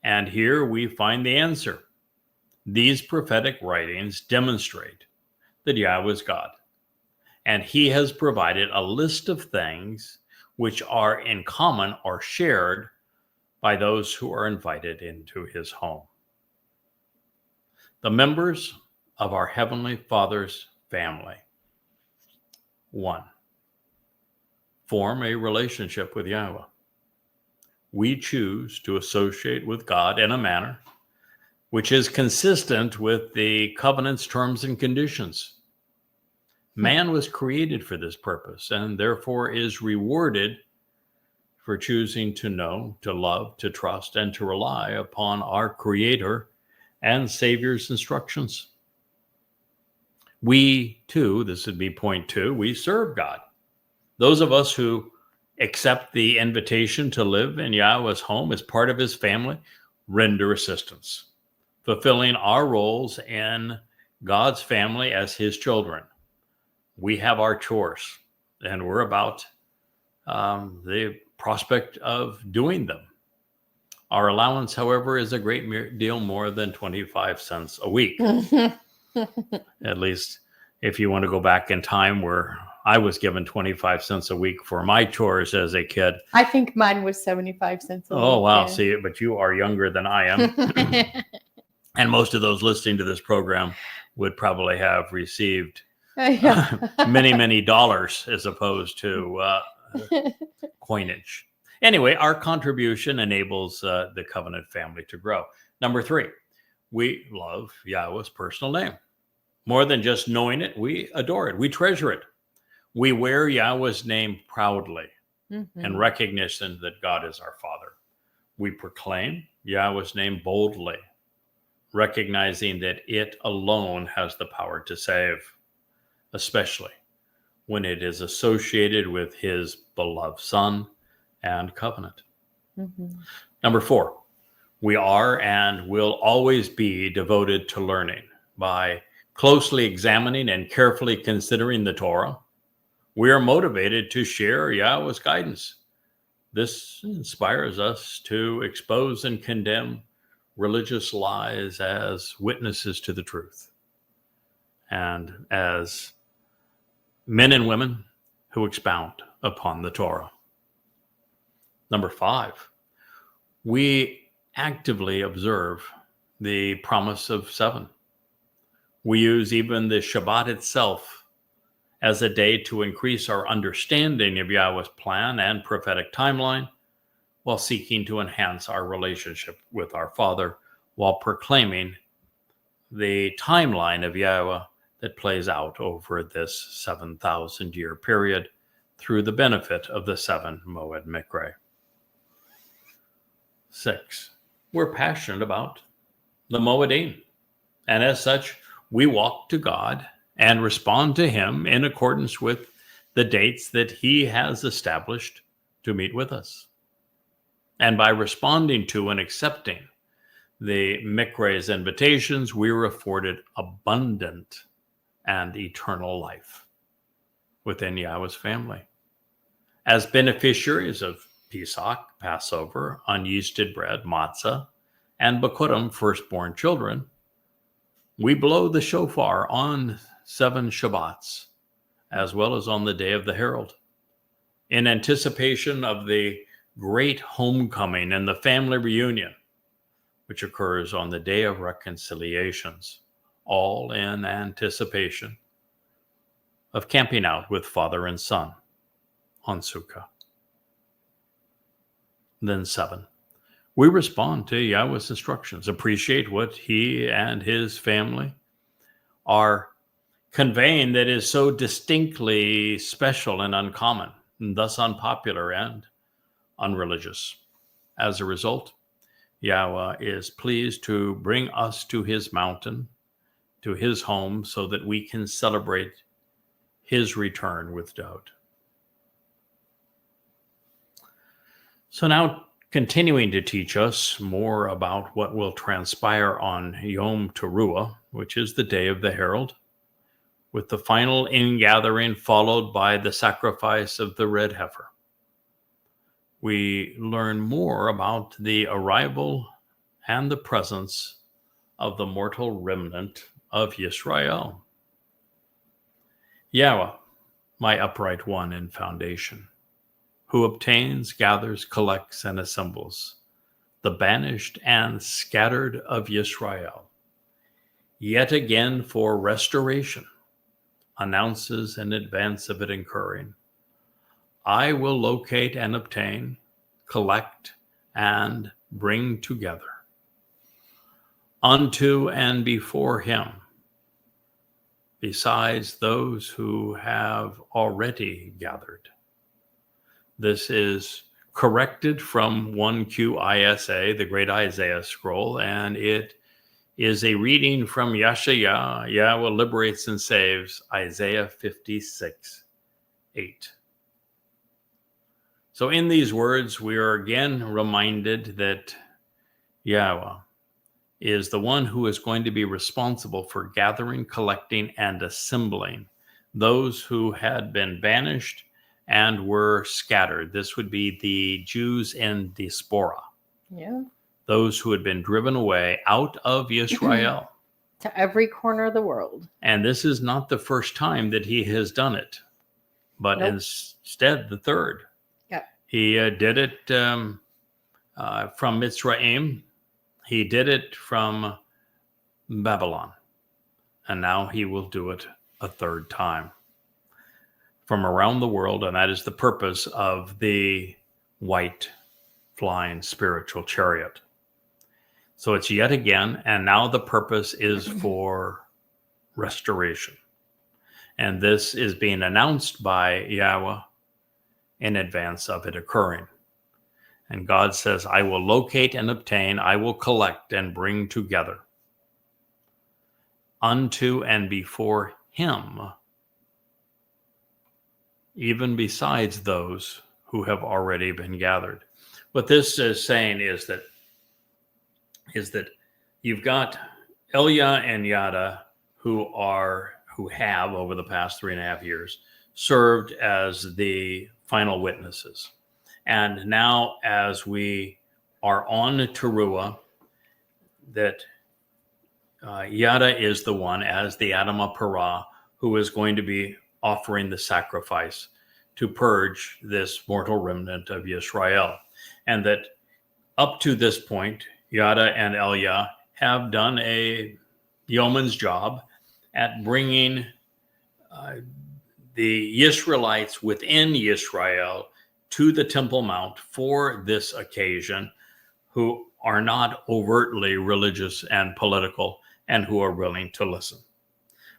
And here we find the answer. These prophetic writings demonstrate that Yahweh is God, and he has provided a list of things which are in common or shared by those who are invited into his home. The members of our Heavenly Father's family. 1. Form a relationship with Yahweh. We choose to associate with God in a manner which is consistent with the covenant's terms and conditions. Man was created for this purpose and therefore is rewarded for choosing to know, to love, to trust, and to rely upon our Creator and Savior's instructions. We, too, this would be point 2, we serve God. Those of us who accept the invitation to live in Yahweh's home as part of his family render assistance, fulfilling our roles in God's family as his children. We have our chores, and we're about the prospect of doing them. Our allowance, however, is a great deal more than 25 cents a week. At least if you want to go back in time where I was given 25 cents a week for my chores as a kid. I think mine was 75 cents a week. Oh, wow. Yeah. See, but you are younger than I am. And most of those listening to this program would probably have received many, many dollars as opposed to coinage. Anyway, our contribution enables the covenant family to grow. Number 3, we love Yahweh's personal name. More than just knowing it, we adore it. We treasure it. We wear Yahweh's name proudly in recognition that God is our Father. We proclaim Yahweh's name boldly, recognizing that it alone has the power to save, especially when it is associated with his beloved Son and covenant. Number 4, we are and will always be devoted to learning. By closely examining and carefully considering the Torah, we are motivated to share Yahweh's guidance. This inspires us to expose and condemn religious lies as witnesses to the truth, and as men and women who expound upon the Torah. Number 5, we actively observe the promise of 7. We use even the Shabbat itself as a day to increase our understanding of Yahweh's plan and prophetic timeline, while seeking to enhance our relationship with our Father, while proclaiming the timeline of Yahweh that plays out over this 7,000-year period through the benefit of the 7 Mow'ed Miqra'ey. 6, we're passionate about the Mow'edim, and as such, we walk to God and respond to him in accordance with the dates that he has established to meet with us. And by responding to and accepting the Miqra'ey's invitations, we are afforded abundant and eternal life within Yahweh's family. As beneficiaries of Pesach, Passover, unyeasted bread, matzah, and Bikurim, firstborn children, we blow the shofar on 7 Shabbats, as well as on the day of the Herald, in anticipation of the great homecoming and the family reunion, which occurs on the Day of Reconciliations, all in anticipation of camping out with Father and Son on Sukkah. Then 7, we respond to Yahweh's instructions, appreciate what he and his family are conveying that is so distinctly special and uncommon, and thus unpopular and unreligious. As a result, Yahowah is pleased to bring us to his mountain, to his home, so that we can celebrate his return with Dowd. So now, continuing to teach us more about what will transpire on Yom Teruah, which is the day of the herald, with the final ingathering followed by the sacrifice of the red heifer. We learn more about the arrival and the presence of the mortal remnant of Yisrael. Yahowah, my upright one in foundation, who obtains, gathers, collects, and assembles the banished and scattered of Yisrael, yet again for restoration, announces in advance of it incurring, I will locate and obtain, collect, and bring together unto and before him, besides those who have already gathered. This is corrected from 1Q ISA, the Great Isaiah Scroll, and it is a reading from Yeshayah, Yahowah liberates and saves, Isaiah 56:8. So in these words, we are again reminded that Yahowah is the one who is going to be responsible for gathering, collecting, and assembling those who had been banished and were scattered. This would be the Jews in diaspora. Yeah. Those who had been driven away out of Israel. To every corner of the world. And this is not the first time that he has done it, but instead the third. Yeah. He did it from Miqra'ey. He did it from Babylon. And now he will do it a third time from around the world. And that is the purpose of the white flying spiritual chariot. So it's yet again, and now the purpose is for restoration. And this is being announced by Yahowah in advance of it occurring. And God says, I will locate and obtain, I will collect and bring together unto and before him, even besides those who have already been gathered. What this is saying is that you've got Elia and Yada who have over the past 3.5 years served as the final witnesses. And now as we are on Teruah, that Yada is the one as the Adamah Parah who is going to be offering the sacrifice to purge this mortal remnant of Yisrael. And that up to this point, Yada and Elia have done a yeoman's job at bringing the Israelites within Yisrael to the Temple Mount for this occasion, who are not overtly religious and political and who are willing to listen.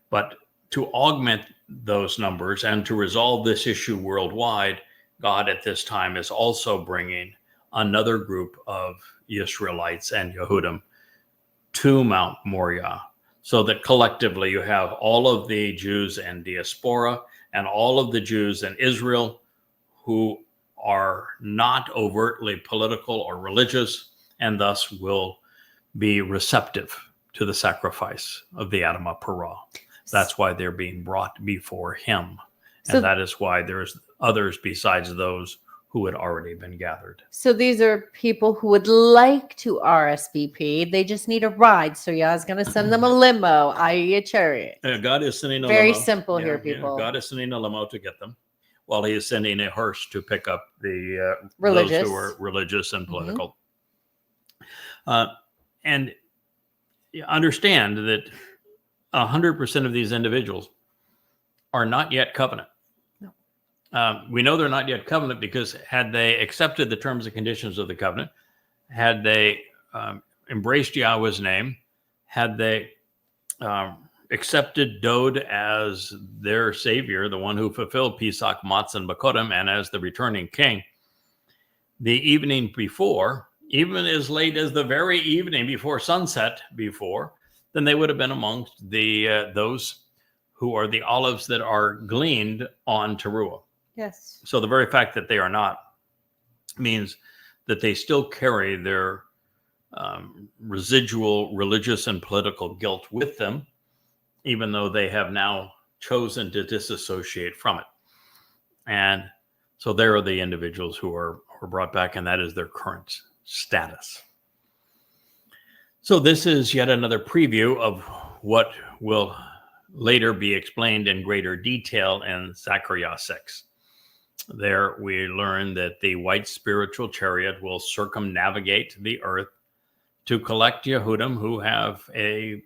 But to augment those numbers and to resolve this issue worldwide, God at this time is also bringing another group of Israelites and Yehudim to Mount Moriah, so that collectively you have all of the Jews in diaspora and all of the Jews in Israel who are not overtly political or religious, and thus will be receptive to the sacrifice of the Adamah Parah. That's why they're being brought before him. And that is why there's others besides those who had already been gathered. So these are people who would like to RSVP. They just need a ride. So Yah's going to send them a limo, i.e. a chariot. God is sending a Very limo. simple here, people. God is sending a limo to get them, while he is sending a hearse to pick up the religious. Those who are religious and political. And understand that 100% of these individuals are not yet covenant. We know they're not yet covenant because had they accepted the terms and conditions of the covenant, had they embraced Yahweh's name, had they accepted Dowd as their savior, the one who fulfilled Pesach, Matzah, and Bakodim, and as the returning king, the evening before, even as late as the very evening before sunset then they would have been amongst the those who are the olives that are gleaned on Teruah. Yes. So the very fact that they are not means that they still carry their residual religious and political guilt with them, even though they have now chosen to disassociate from it. And so there are the individuals who are brought back, and that is their current status. So this is yet another preview of what will later be explained in greater detail in Zechariah 6. There we learn that the white spiritual chariot will circumnavigate the earth to collect Yehudim who have a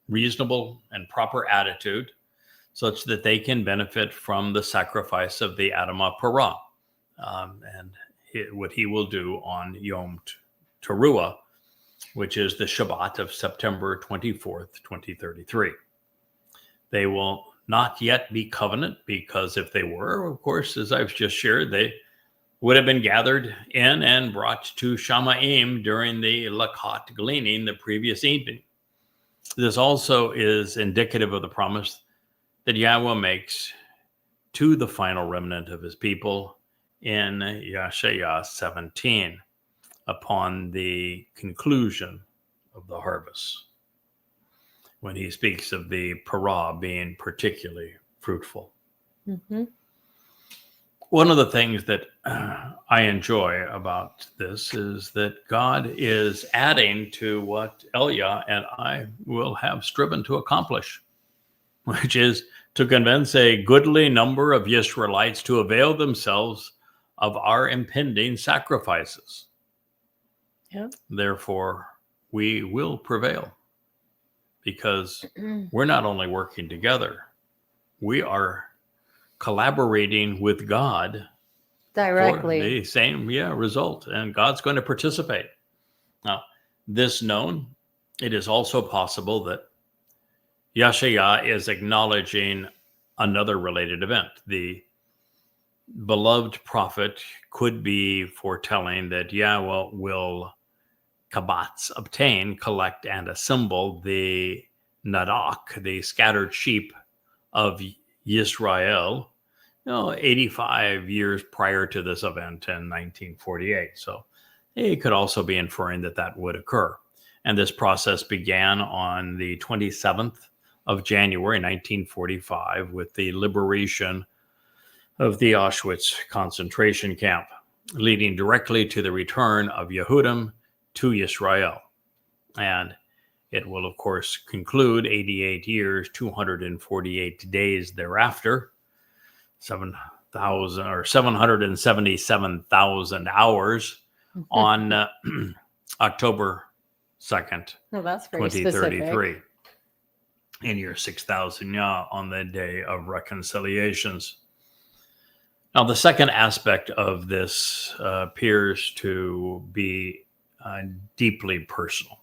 reasonable and proper attitude such that they can benefit from the sacrifice of the Adamah Parah, and what he will do on Yom Teruah, which is the Shabbat of September 24th, 2033. They will not yet be covenant, because if they were, of course, as I've just shared, they would have been gathered in and brought to Shamaim during the Lakat gleaning the previous evening. This also is indicative of the promise that Yahowah makes to the final remnant of his people in Yeshayah 17 upon the conclusion of the harvest, when he speaks of the parah being particularly fruitful. Mm-hmm. One of the things that I enjoy about this is that God is adding to what Elia and I will have striven to accomplish, which is to convince a goodly number of Israelites to avail themselves of our impending sacrifices. Yep. Therefore, we will prevail, because we're not only working together, we are collaborating with God Directly. for the same result, and God's going to participate. Now, this known, it is also possible that Yeshayah is acknowledging another related event. The beloved prophet could be foretelling that Yahowah will collect and assemble the Nadak, the scattered sheep of Yisrael, 85 years prior to this event in 1948. So it could also be inferring that that would occur. And this process began on the 27th of January 1945 with the liberation of the Auschwitz concentration camp, leading directly to the return of Yehudim to Israel. And it will, of course, conclude 88 years, 248 days thereafter, 777,000 hours on October 2nd, that's very 2033, specific. in year 6,000 on the Day of Reconciliations. Now, the second aspect of this appears to be deeply personal,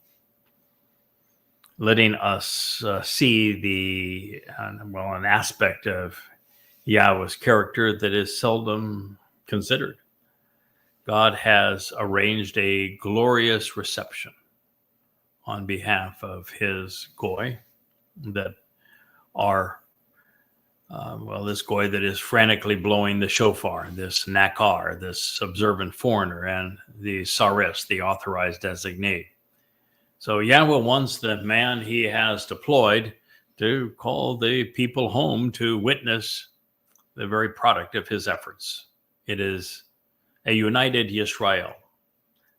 letting us see an aspect of Yahowah's character that is seldom considered. God has arranged a glorious reception on behalf of his Goy that are this Goy that is frantically blowing the shofar, this Nakar, this observant foreigner, and the Saris, the authorized designee. So Yahowah wants the man he has deployed to call the people home to witness the very product of his efforts. It is a united Yisrael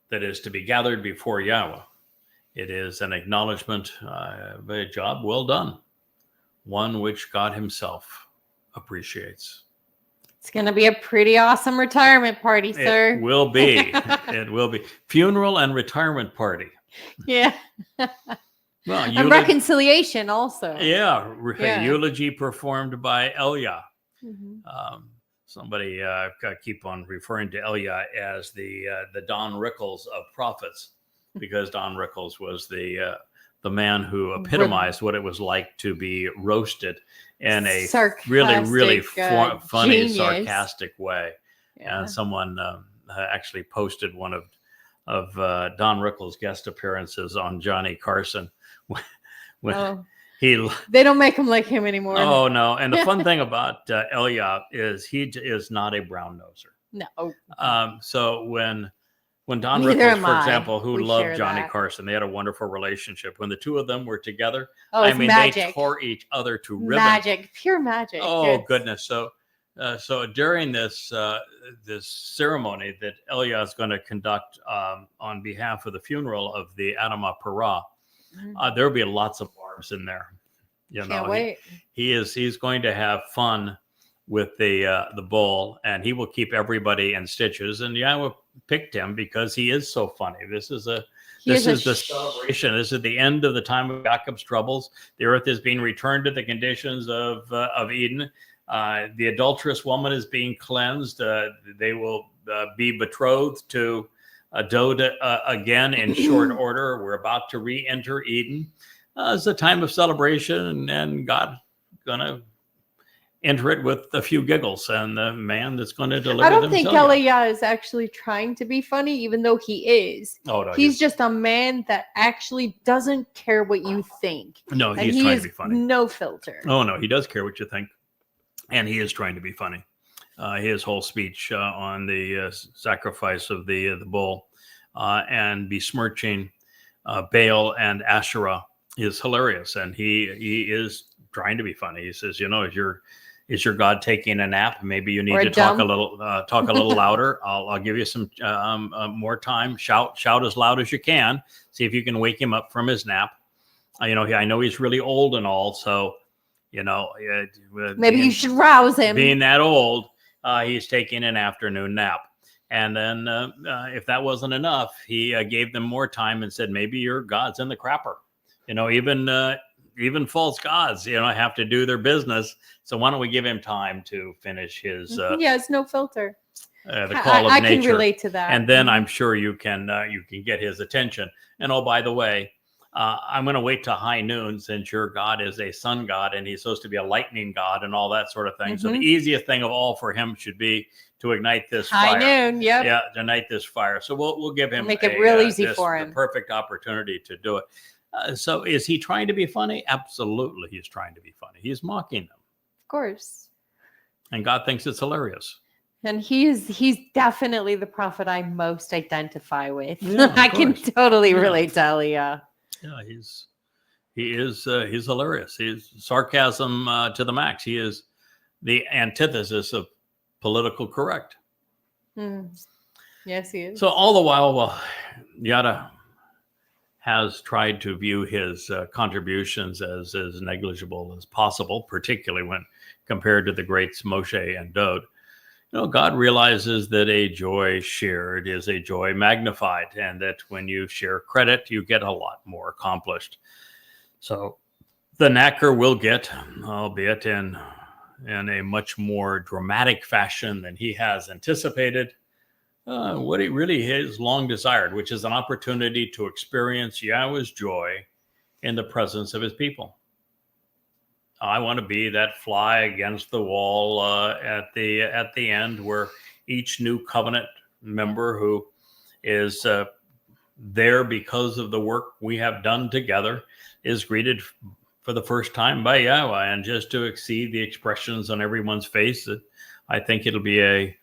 that is to be gathered before Yahowah. It is an acknowledgement of a job well done, one which God himself appreciates. It's going to be a pretty awesome retirement party, sir. It will be. It will be. Funeral and retirement party. Yeah. Well, and reconciliation also. Yeah. Eulogy performed by Elia. Mm-hmm. Somebody keep on referring to Elia as the Don Rickles of prophets, because Don Rickles was the the man who epitomized what it was like to be roasted in a really funny, genius. sarcastic way. Yeah. And someone actually posted one of Don Rickles' guest appearances on Johnny Carson. when they don't make him like him anymore. Oh, no. And the fun thing about Elia is he is not a brown noser. No. So when Don Neither Rickles, am for I. example, who We loved share Johnny that. Carson, they had a wonderful relationship. When the two of them were together, it's magic. they tore each other to ribbons. Magic, pure magic. Oh, goodness. So during this ceremony that Elia is going to conduct on behalf of the funeral of the Adamah Parah, there will be lots of barbs in there. Can't wait. He's going to have fun with the bull, and he will keep everybody in stitches. And Yahowah picked him because he is so funny. This is the celebration. This is the end of the time of Jacob's troubles. The earth is being returned to the conditions of Eden. The adulterous woman is being cleansed. They will be betrothed to Dowd again in short order. We're about to re-enter Eden. It's a time of celebration, and God gonna enter it with a few giggles, and the man that's going to deliver. I don't think Elia is actually trying to be funny, even though he is. Oh no, he's just a man that actually doesn't care what you think. No, he's trying to be funny. No filter. Oh no, he does care what you think, and he is trying to be funny. His whole speech on the sacrifice of the bull and besmirching Baal and Asherah is hilarious, and he is trying to be funny. He says, is your God taking a nap? Maybe you need to talk a little louder. I'll give you some more time. Shout as loud as you can. See if you can wake him up from his nap. I know he's really old and all, so maybe you should rouse him. Being that old, he's taking an afternoon nap. And then if that wasn't enough, he gave them more time and said, maybe your God's in the crapper. Even false gods, have to do their business. So why don't we give him time to finish his? It's no filter. The call of nature. I can relate to that. And then I'm sure you can get his attention. And oh, by the way, I'm going to wait till high noon, since your God is a sun god and he's supposed to be a lightning god and all that sort of thing. So the easiest thing of all for him should be to ignite this fire. High noon, yep. Yeah, to ignite this fire. So we'll give him make it real easy for him. The perfect opportunity to do it. So is he trying to be funny? Absolutely, he's trying to be funny. He's mocking them. Of course. And God thinks it's hilarious. And he's definitely the prophet I most identify with. Yeah, I can totally relate to Elia. Yeah, he's hilarious. He's sarcasm to the max. He is the antithesis of political correct. Yes, he is. So all the while, Yada has tried to view his contributions as negligible as possible, particularly when compared to the greats Moshe and Dowd. God realizes that a joy shared is a joy magnified, and that when you share credit, you get a lot more accomplished. So the Nakar will get, albeit in a much more dramatic fashion than he has anticipated, what he really has long desired, which is an opportunity to experience Yahowah's joy in the presence of his people. I want to be that fly against the wall at the end, where each new covenant member who is there because of the work we have done together is greeted for the first time by Yahowah, and just to exceed the expressions on everyone's face, I think it'll be a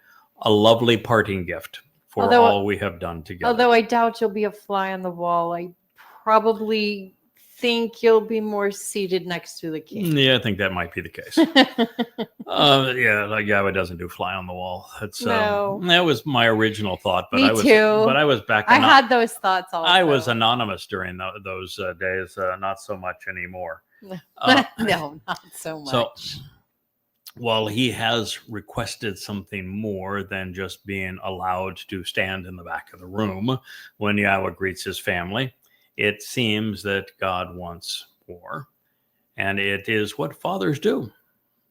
lovely parting gift for all we have done together. Although I doubt you'll be a fly on the wall, I probably think you'll be more seated next to the king. Yeah, I think that might be the case. Yahowah doesn't do fly on the wall. No. That was my original thought, but Me too. But I was back. I had those thoughts also. I was anonymous during those days, not so much anymore. No, not so much. So, while he has requested something more than just being allowed to stand in the back of the room when Yahowah greets his family, it seems that God wants more. And it is what fathers do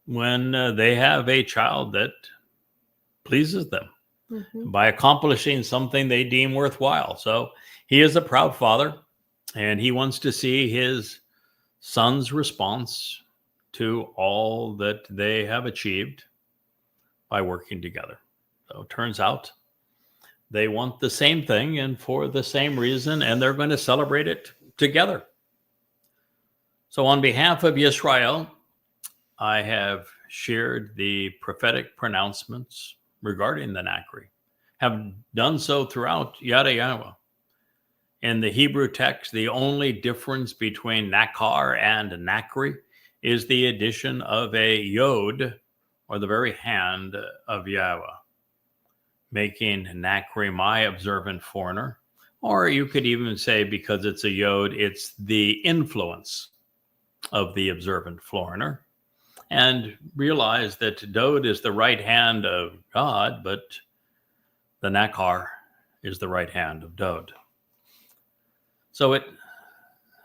when they have a child that pleases them by accomplishing something they deem worthwhile. So he is a proud father, And he wants to see his son's response to all that they have achieved by working together. So it turns out they want the same thing and for the same reason, and they're going to celebrate it together. So on behalf of Yisrael, I have shared the prophetic pronouncements regarding the Nakri, have done so throughout Yahowah. In the Hebrew text, the only difference between Nakar and Nakri is the addition of a Yod, or the very hand of Yahowah, making Nakri my observant foreigner. Or you could even say, because it's a Yod, it's the influence of the observant foreigner. And realize that Dowd is the right hand of God, but the Nakar is the right hand of Dowd. So it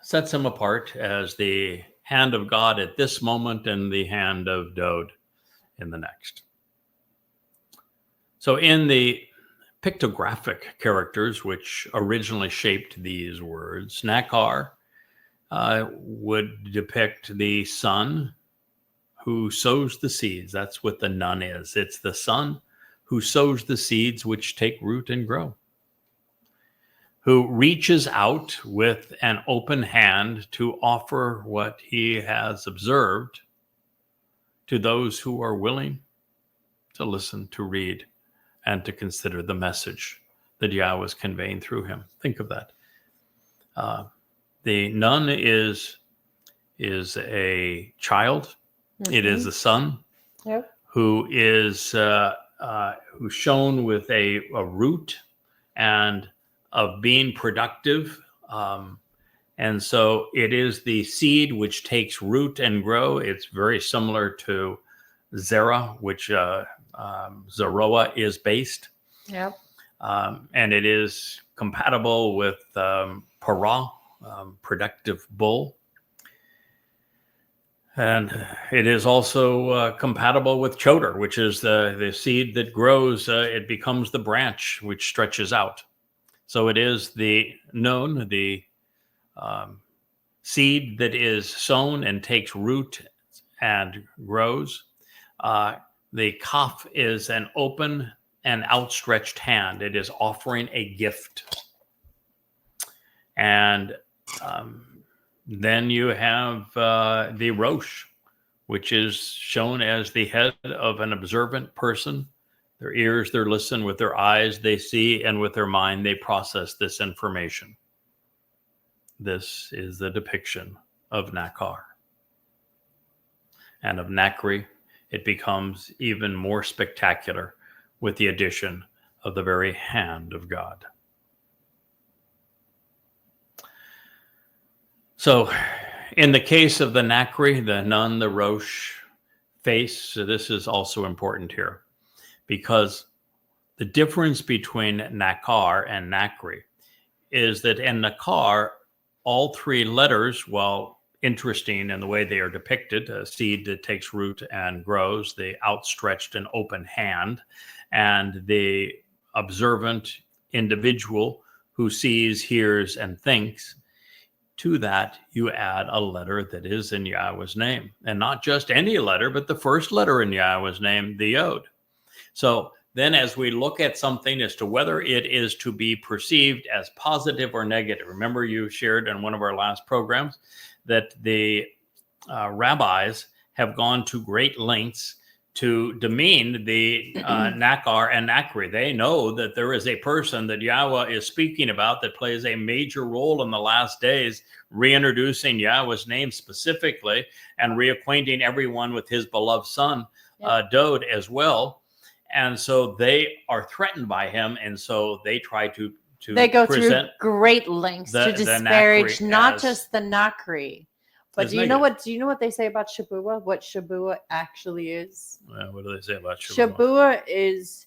sets him apart as the hand of God at this moment and the hand of Dowd in the next. So in the pictographic characters, which originally shaped these words, Nakar would depict the son who sows the seeds. That's what the nun is. It's the son who sows the seeds which take root and grow, who reaches out with an open hand to offer what he has observed to those who are willing to listen, to read, and to consider the message that Yahweh is conveying through him. Think of that. The nun is a child. Mm-hmm. It is a son. Yep. Who is who's shown with a root and of being productive. And so it is the seed which takes root and grow. It's very similar to Zerah, which Zeroah is based. Yep. And it is compatible with Parah, productive bull. And it is also compatible with Choter, which is the seed that grows. It becomes the branch which stretches out. So it is the known, the seed that is sown and takes root and grows. The kaf is an open and outstretched hand. It is offering a gift. And then you have the Rosh, which is shown as the head of an observant person. Their ears, they listen. With their eyes, they see. And with their mind, they process this information. This is the depiction of Nakar. And of Nakri, it becomes even more spectacular with the addition of the very hand of God. So in the case of the Nakri, the nun, the Rosh face, so this is also important here, because the difference between Nakar and Nakri is that in Nakar, all three letters, while interesting in the way they are depicted, a seed that takes root and grows, the outstretched and open hand, and the observant individual who sees, hears, and thinks, to that you add a letter that is in Yahweh's name. And not just any letter, but the first letter in Yahweh's name, the Yod. So then as we look at something as to whether it is to be perceived as positive or negative, remember you shared in one of our last programs that the rabbis have gone to great lengths to demean the Nakar and Nakri. They know that there is a person that Yahweh is speaking about that plays a major role in the last days, reintroducing Yahweh's name specifically and reacquainting everyone with his beloved son, Dowd, as well. And so they are threatened by him, and so they try to they go through great lengths to disparage not just the Nakri. But do you know what they say about Shabbat? What Shabbat actually is? What do they say about Shabbat? Shabbat is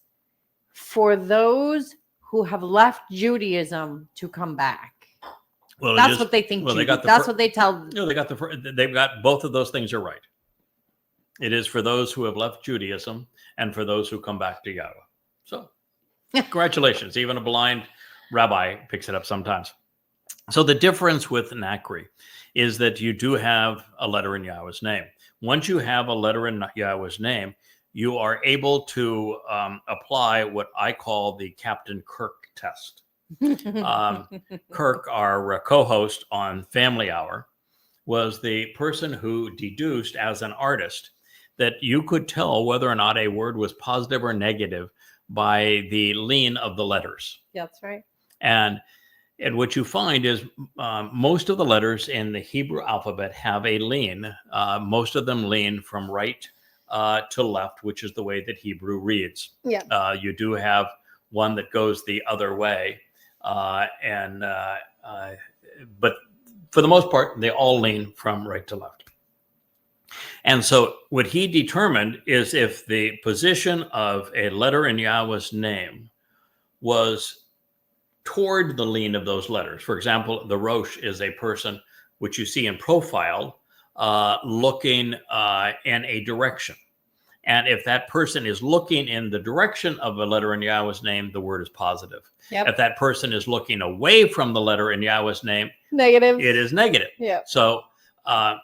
for those who have left Judaism to come back. Well, that's what they think. Well, that's what they tell. No, they've got both of those things are right. It is for those who have left Judaism and for those who come back to Yahweh. So, congratulations. Even a blind rabbi picks it up sometimes. So the difference with Nakri is that you do have a letter in Yahweh's name. Once you have a letter in Yahweh's name, you are able to apply what I call the Captain Kirk test. Kirk, our co-host on Family Hour, was the person who deduced as an artist that you could tell whether or not a word was positive or negative by the lean of the letters. That's right. And what you find is most of the letters in the Hebrew alphabet have a lean. Most of them lean from right to left, which is the way that Hebrew reads. Yeah. You do have one that goes the other way. But for the most part, they all lean from right to left. And so what he determined is if the position of a letter in Yahweh's name was toward the lean of those letters. For example, the Rosh is a person which you see in profile looking in a direction. And if that person is looking in the direction of a letter in Yahweh's name, the word is positive. Yep. If that person is looking away from the letter in Yahweh's name, Negative. it is negative. Yeah. So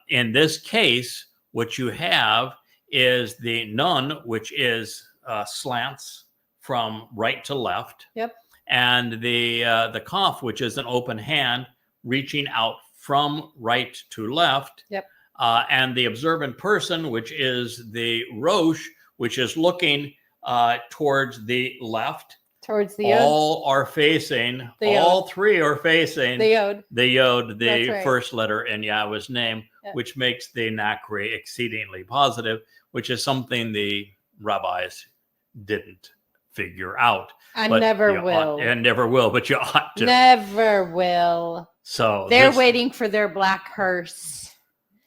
in this case, what you have is the nun, which is slants from right to left. Yep. And the kaf, which is an open hand reaching out from right to left. Yep. And the observant person, which is the Rosh, which is looking towards the left. Towards the Yod. All three are facing the Yod. The Yod, the right. first letter in Yahweh's name, Yep. which makes the Nakri exceedingly positive, which is something the rabbis didn't figure out. And never will. And never will, but you ought to. Never will. So they're waiting for their black hearse.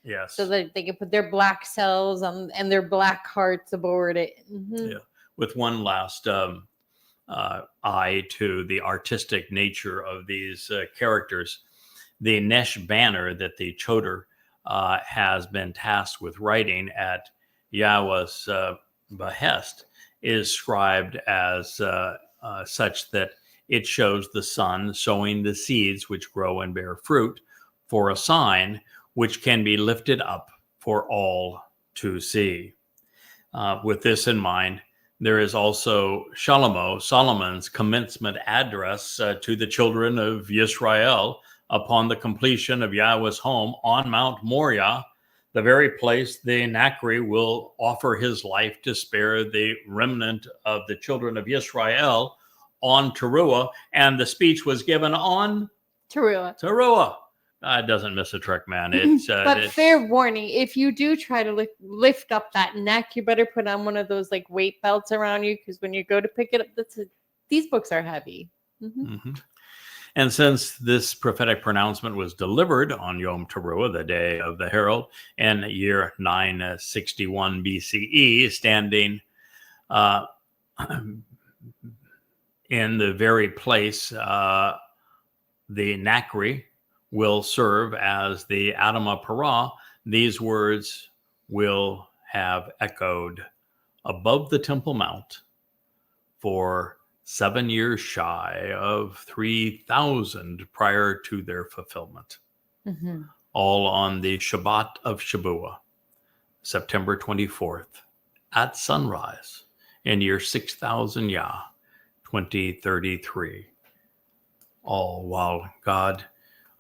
Yes. So that they can put their black cells on and their black hearts aboard it. Mm-hmm. Yeah. With one last eye to the artistic nature of these characters, the Nesh banner that the Choter has been tasked with writing at Yahweh's behest is scribed as such that it shows the sun sowing the seeds which grow and bear fruit for a sign which can be lifted up for all to see. With this in mind, there is also Solomon's commencement address to the children of Yisrael upon the completion of Yahweh's home on Mount Moriah, the very place the Nakri will offer his life to spare the remnant of the children of Yisrael on Teruah. And the speech was given on Teruah. It doesn't miss a trick, man. It's but fair warning, if you do try to lift up that neck, you better put on one of those like weight belts around you, because when you go to pick it up, these books are heavy. Mm-hmm. Mm-hmm. And since this prophetic pronouncement was delivered on Yom Teruah, the day of the herald, in year 961 BCE, standing in the very place the Nakri will serve as the Adamah Parah, these words will have echoed above the Temple Mount for 7 years shy of 3,000 prior to their fulfillment. Mm-hmm. All on the Shabbat of Shabuah, September 24th, at sunrise in year 6,000 Yah, 2033. All while God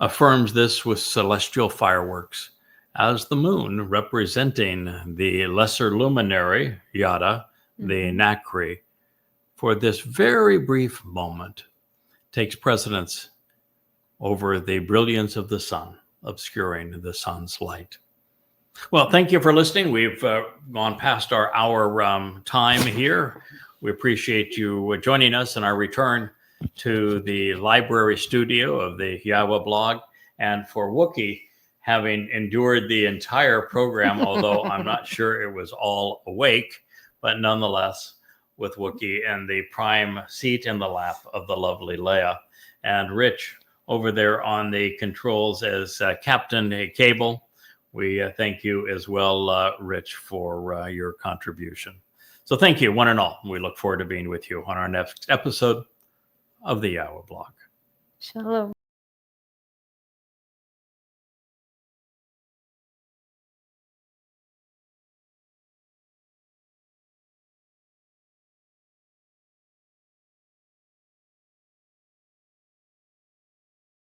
affirms this with celestial fireworks, as the moon, representing the lesser luminary, Yada, the Nakri, for this very brief moment, takes precedence over the brilliance of the sun, obscuring the sun's light. Well, thank you for listening. We've gone past our hour time here. We appreciate you joining us in our return to the library studio of the Yahowah blog, and for Wookie, having endured the entire program, although I'm not sure it was all awake, but nonetheless, with Wookie and the prime seat in the lap of the lovely Leah, and Rich over there on the controls as Captain Cable. We thank you as well, Rich, for your contribution. So thank you, one and all. We look forward to being with you on our next episode of the Yahowah blog. Shalom.